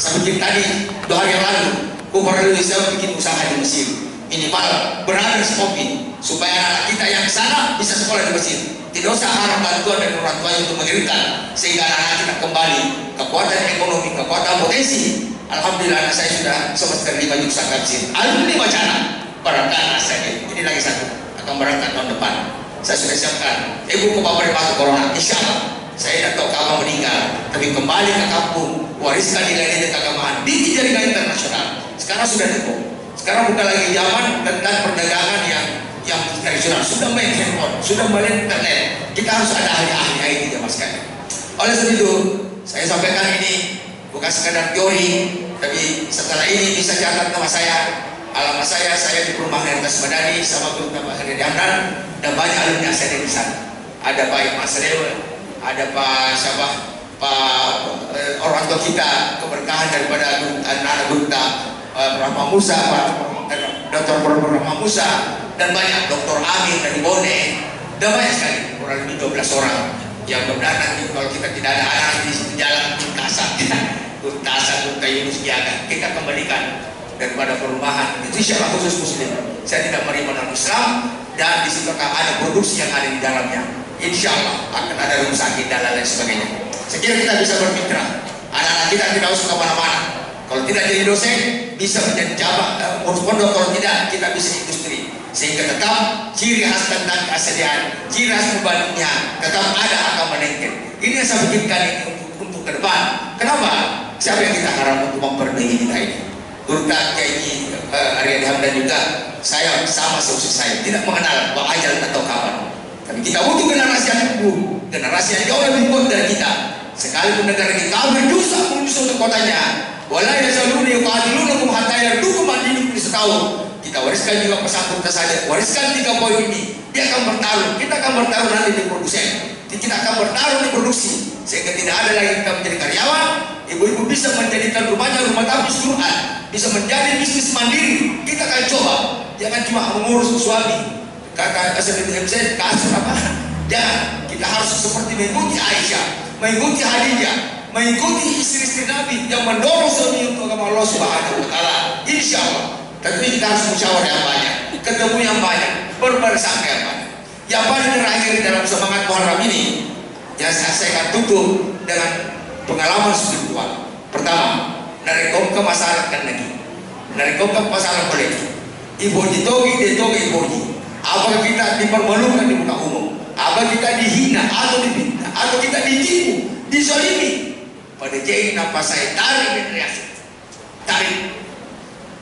Saya bikin tadi 2 hari yang lalu, Gubernur Indonesia bikin usaha di Mesir. Ini malah berada di kopi. supaya anak kita yang ke sana bisa sekolah di Mesir. Tidak usah harap bantuan dari orang tua untuk mengirimkan, sehingga anak kita kembali kekuatan ekonomi, kekuatan potensi. Alhamdulillah anak saya sudah semester 5 jurusan Mesir. Alumni wacana berangkat anak saya. Ini lagi satu akan berangkat tahun depan. Saya sudah siapkan. Ibu kebabari batu corona. Insya Allah. Saya tidak tahu kapan meninggal, tapi kembali ke kampung, wariskan nilai-nilai keagamaan di jaringan internasional. Sekarang sudah cukup. Sekarang bukan lagi zaman tentang perdagangan yang tradisional. Sudah main handphone, sudah main internet. Kita harus ada ahli-ahli IT zaman sekarang. Oleh sebab itu, saya sampaikan ini bukan sekadar teori, tapi setelah ini bisa catat nama saya. Alamat saya di Perumahan Heritas Madani sama Guru Pak Heri Hamdan, dan banyak alumni saya di sana. Ada Pak Mas Rewe, ada Pak orang tua kita, keberkahan daripada anak-anak Guru Rahma Musa, Pak Dr. Rahma Musa, dan banyak Dr. Amin dari Bone, dan banyak sekali, kurang lebih 12 orang yang mudah-mudahan nanti kalau kita tidak ada anak di jalan Guru Yunus Giaga, kita kembalikan daripada perumahan itu insya Allah khusus muslim. Saya tidak menerima non-Islam, dan di situ akan ada produksi yang ada di dalamnya. Insya Allah akan ada rumah sakit dan lain sebagainya. Saya kira kita bisa bermitra. Anak-anak kita tidak usah kemana-mana. Kalau tidak jadi dosen, bisa menjadi cabang pondok. Kalau tidak, kita bisa industri. Sehingga tetap ciri khas tentang kesediaan, ciri khas pembantunya tetap ada akan meningkat. Ini yang saya pikirkan ini untuk ke depan. Kenapa? Siapa yang kita harap untuk memperbaiki kita ini? Guru Kiai Arya Hamdan juga, saya sama seperti saya tidak mengenal bahwa ajal atau kapan. Tapi kita butuh generasi yang tumbuh, generasi yang jauh lebih kuat dari kita. Sekalipun negara ini kafir dosa menyusul ke kotanya, wala yazaluna yuqatilunakum hatta yardukum an dinikum setahun. Kita wariskan juga pesan kita saja, wariskan 3 poin ini. Dia akan bertaruh, kita akan bertaruh nanti di produsen, kita akan bertaruh di produksi, sehingga tidak ada lagi kita menjadi karyawan. Ibu-ibu bisa menjadikan rumahnya rumah tangga suruhan, bisa menjadi bisnis mandiri. Kita akan coba, jangan cuma mengurus suami. Kata SMZ kasus apa? Jangan, kita harus seperti mengikuti Aisyah, mengikuti Khadijah, mengikuti istri-istri Nabi yang mendorong suami untuk agama Allah Subhanahu Wa Taala. Insya Allah. Tapi kita harus musyawarah yang banyak, ketemu yang banyak, berbersangka yang banyak. Yang paling terakhir dalam semangat Muharram ini, yang saya akan tutup dengan pengalaman spiritual. Pertama, dari ke masalah kan lagi, dari ke masalah politik. Ibu ditogi ibu. Apa kita dipermalukan di muka umum? Apa kita dihina atau difitnah atau kita ditipu, dizalimi? Pada jadi nafas saya tarik dan tarik.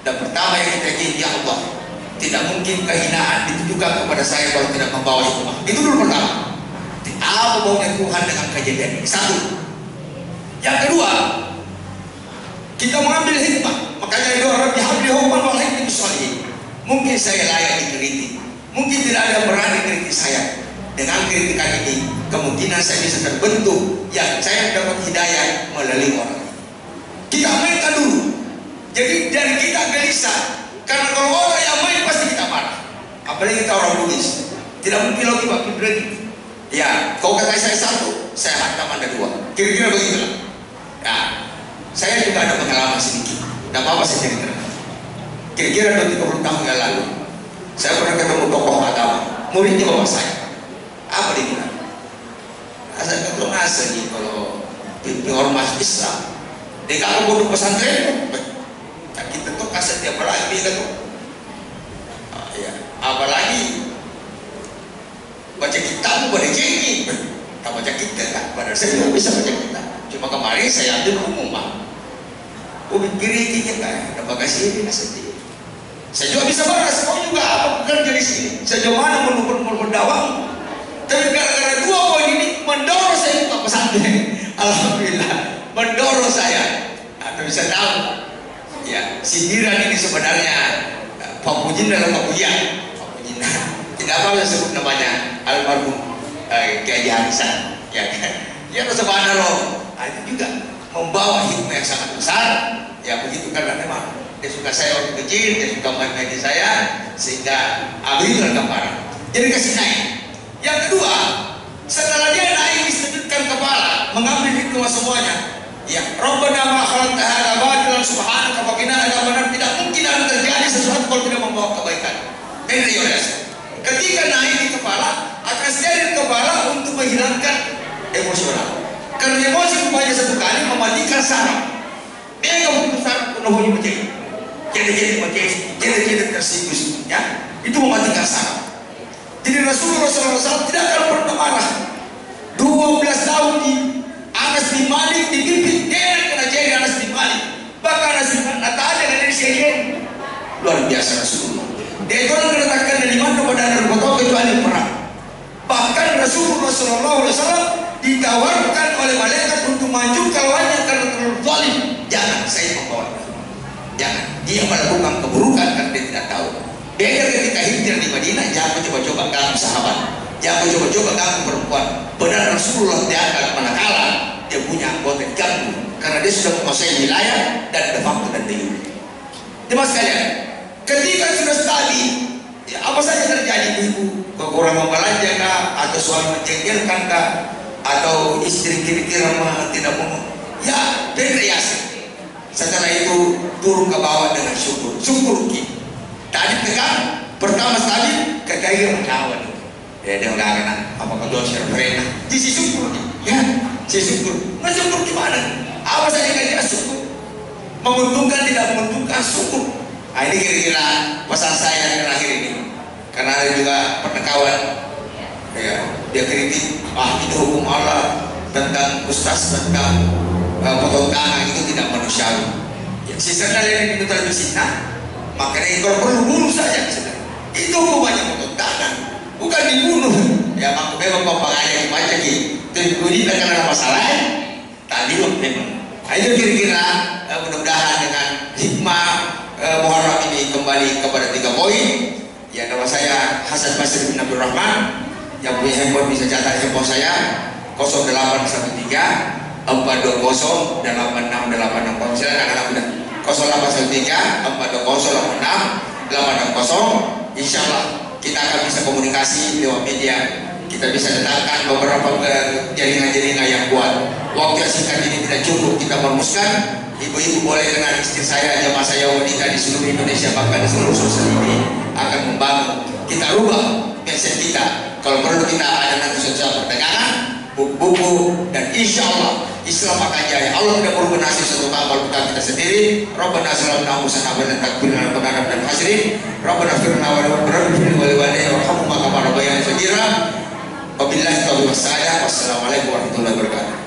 Dan pertama yang kita ingin, ya Allah, tidak mungkin kehinaan ditujukan kepada saya kalau tidak membawa hikmah. Itu dulu pertama. Apa maunya Tuhan dengan kejadian ini? Satu. Yang kedua, kita mengambil hikmah. Makanya doa Rabbi habli hukman wal hikmah sholihin. Mungkin saya layak dikritik, mungkin tidak ada yang berani kritik saya. Dengan kritikan ini, kemungkinan saya bisa terbentuk yang saya dapat hidayah melalui orang. Kita mainkan dulu. Jadi dari kita gelisah, karena kalau orang yang main pasti kita marah. Apalagi kita orang Bugis, tidak mungkin lagi makin berani. Ya, kau kata saya satu, saya hantam Anda 2. Kira-kira begitulah. Nah, saya juga ada pengalaman sedikit. Tidak apa-apa saya cerita. Kira-kira 30 tahun yang lalu, saya pernah ketemu tokoh agama, muridnya bapak saya. Apa dia bilang? Asal ketemu asal nih kalau pimpin ormas Islam. Dia kalau bodoh pesantren, kita tuh kasih tiap lagi kita tuh. Ya, apalagi baca kitab pada cengki, tak baca kitab kan? Padahal saya tidak bisa baca kitab. Cuma kemarin saya ambil pengumuman. Oh pikir ini kan, ada bagasi ini sedih. Saya juga bisa baras, kau juga apa bekerja di sini? Sejauh mana mendawang? Tapi gara-gara 2 poin ini mendorong saya buka pesantren. Alhamdulillah, mendorong saya. Atau bisa tahu, ya sindiran ini sebenarnya Pak Pujin dalam Pak Pujian. Pak Pujin, tidak apa yang sebut namanya almarhum Kiai Harisan. Ya kan? Ya subhanallah. Itu juga membawa hikmah yang sangat besar. Ya begitu karena memang dia suka saya waktu kecil, dia suka main-main di saya, sehingga abis gambaran. Jadi kasih naik. Yang kedua, setelah dia naik disebutkan kepala, mengambil hikmah semuanya. Ya, Rabbana ma khalaqta hadza batilan subhanaka wa qina adzabannar. Tidak mungkin ada terjadi sesuatu kalau tidak membawa kebaikan. Ini Ketika naik di kepala, akan steril kepala untuk menghilangkan emosional. Karena emosi rupanya satu kali mematikan saraf. Dia butuh saraf penuhnya menjadi jadi tersikus, ya. Itu mematikan saraf. Jadi Rasulullah SAW tidak akan pernah marah. 12 tahun di Anas bin Malik dipimpin, dia kena jadi Anas bin Malik. Bahkan Anas bin Malik tak ada dari sini. Luar biasa Rasulullah. Dia itu orang meletakkan dari mana pada anak berkata kecuali perang. Bahkan Rasulullah SAW ditawarkan oleh malaikat untuk maju kawannya karena terlalu zalim. Jangan, saya membawa. Jangan. Dia melakukan keburukan karena dia tidak tahu. Beda ketika hijrah di Madinah, jangan coba-coba ganggu sahabat, jangan coba-coba ganggu perempuan. Benar Rasulullah diangkat manakala dia punya anggota diganggu, karena dia sudah menguasai wilayah dan de facto dan de jure. Teman sekalian, ketika sudah stabil, ya apa saja terjadi, ibu kekurangan belanja kah, atau suami menjengkelkan kah, atau istri kira-kira tidak mau, ya berkreasi. Setelah itu turun ke bawah dengan syukur, syukur kita. Tadi tekan, pertama sekali kegaya melawan. Ya dia nggak kena apa kedua serverena. Di si syukur, ya si syukur. Mensyukur gimana? Apa saja dia syukur. Menguntungkan tidak menguntungkan syukur. Nah, ini kira-kira pesan saya yang terakhir ini. Karena ada juga penekawan, ya dia kritik, itu hukum Allah tentang ustaz tentang potong tangan itu tidak manusiawi. Ya, sisanya yang diminta lebih sina. Makanya kalau perlu bunuh saja. Itu hukumannya potong tangan, bukan dibunuh. Ya makanya bapak ayah dibaca gitu. Jadi karena ada masalah tadi loh memang. Itu kira-kira mudah-mudahan dengan hikmah Muharram ini kembali kepada 3 poin. Ya nama saya Hasan Basri bin Abdul Rahman. Yang punya handphone bisa catat handphone saya 0813 420 8686. Silakan anak muda. 0813 420 86 860. Insyaallah kita akan bisa komunikasi lewat media. Kita bisa datangkan beberapa jaringan-jaringan yang kuat. Waktu yang singkat ini tidak cukup kita merumuskan. Ibu-ibu boleh dengan istri saya, jamaah saya wanita di seluruh Indonesia, bahkan di seluruh sosial ini akan membangun. Kita rubah mindset kita. Kalau perlu kita ada nanti sosial perdagangan, buku-buku, dan insya Allah Islam akan jaya. Allah tidak perlu bernasib satu amal kita sendiri. Rabbana salamna musana wa takbirna rabbana dan hasirin. Rabbana firna wa rabbana wa liwalidayya warhamhuma kama rabbayani saghira. Wabillahi taufiq was hidayah. Wassalamualaikum warahmatullahi wabarakatuh.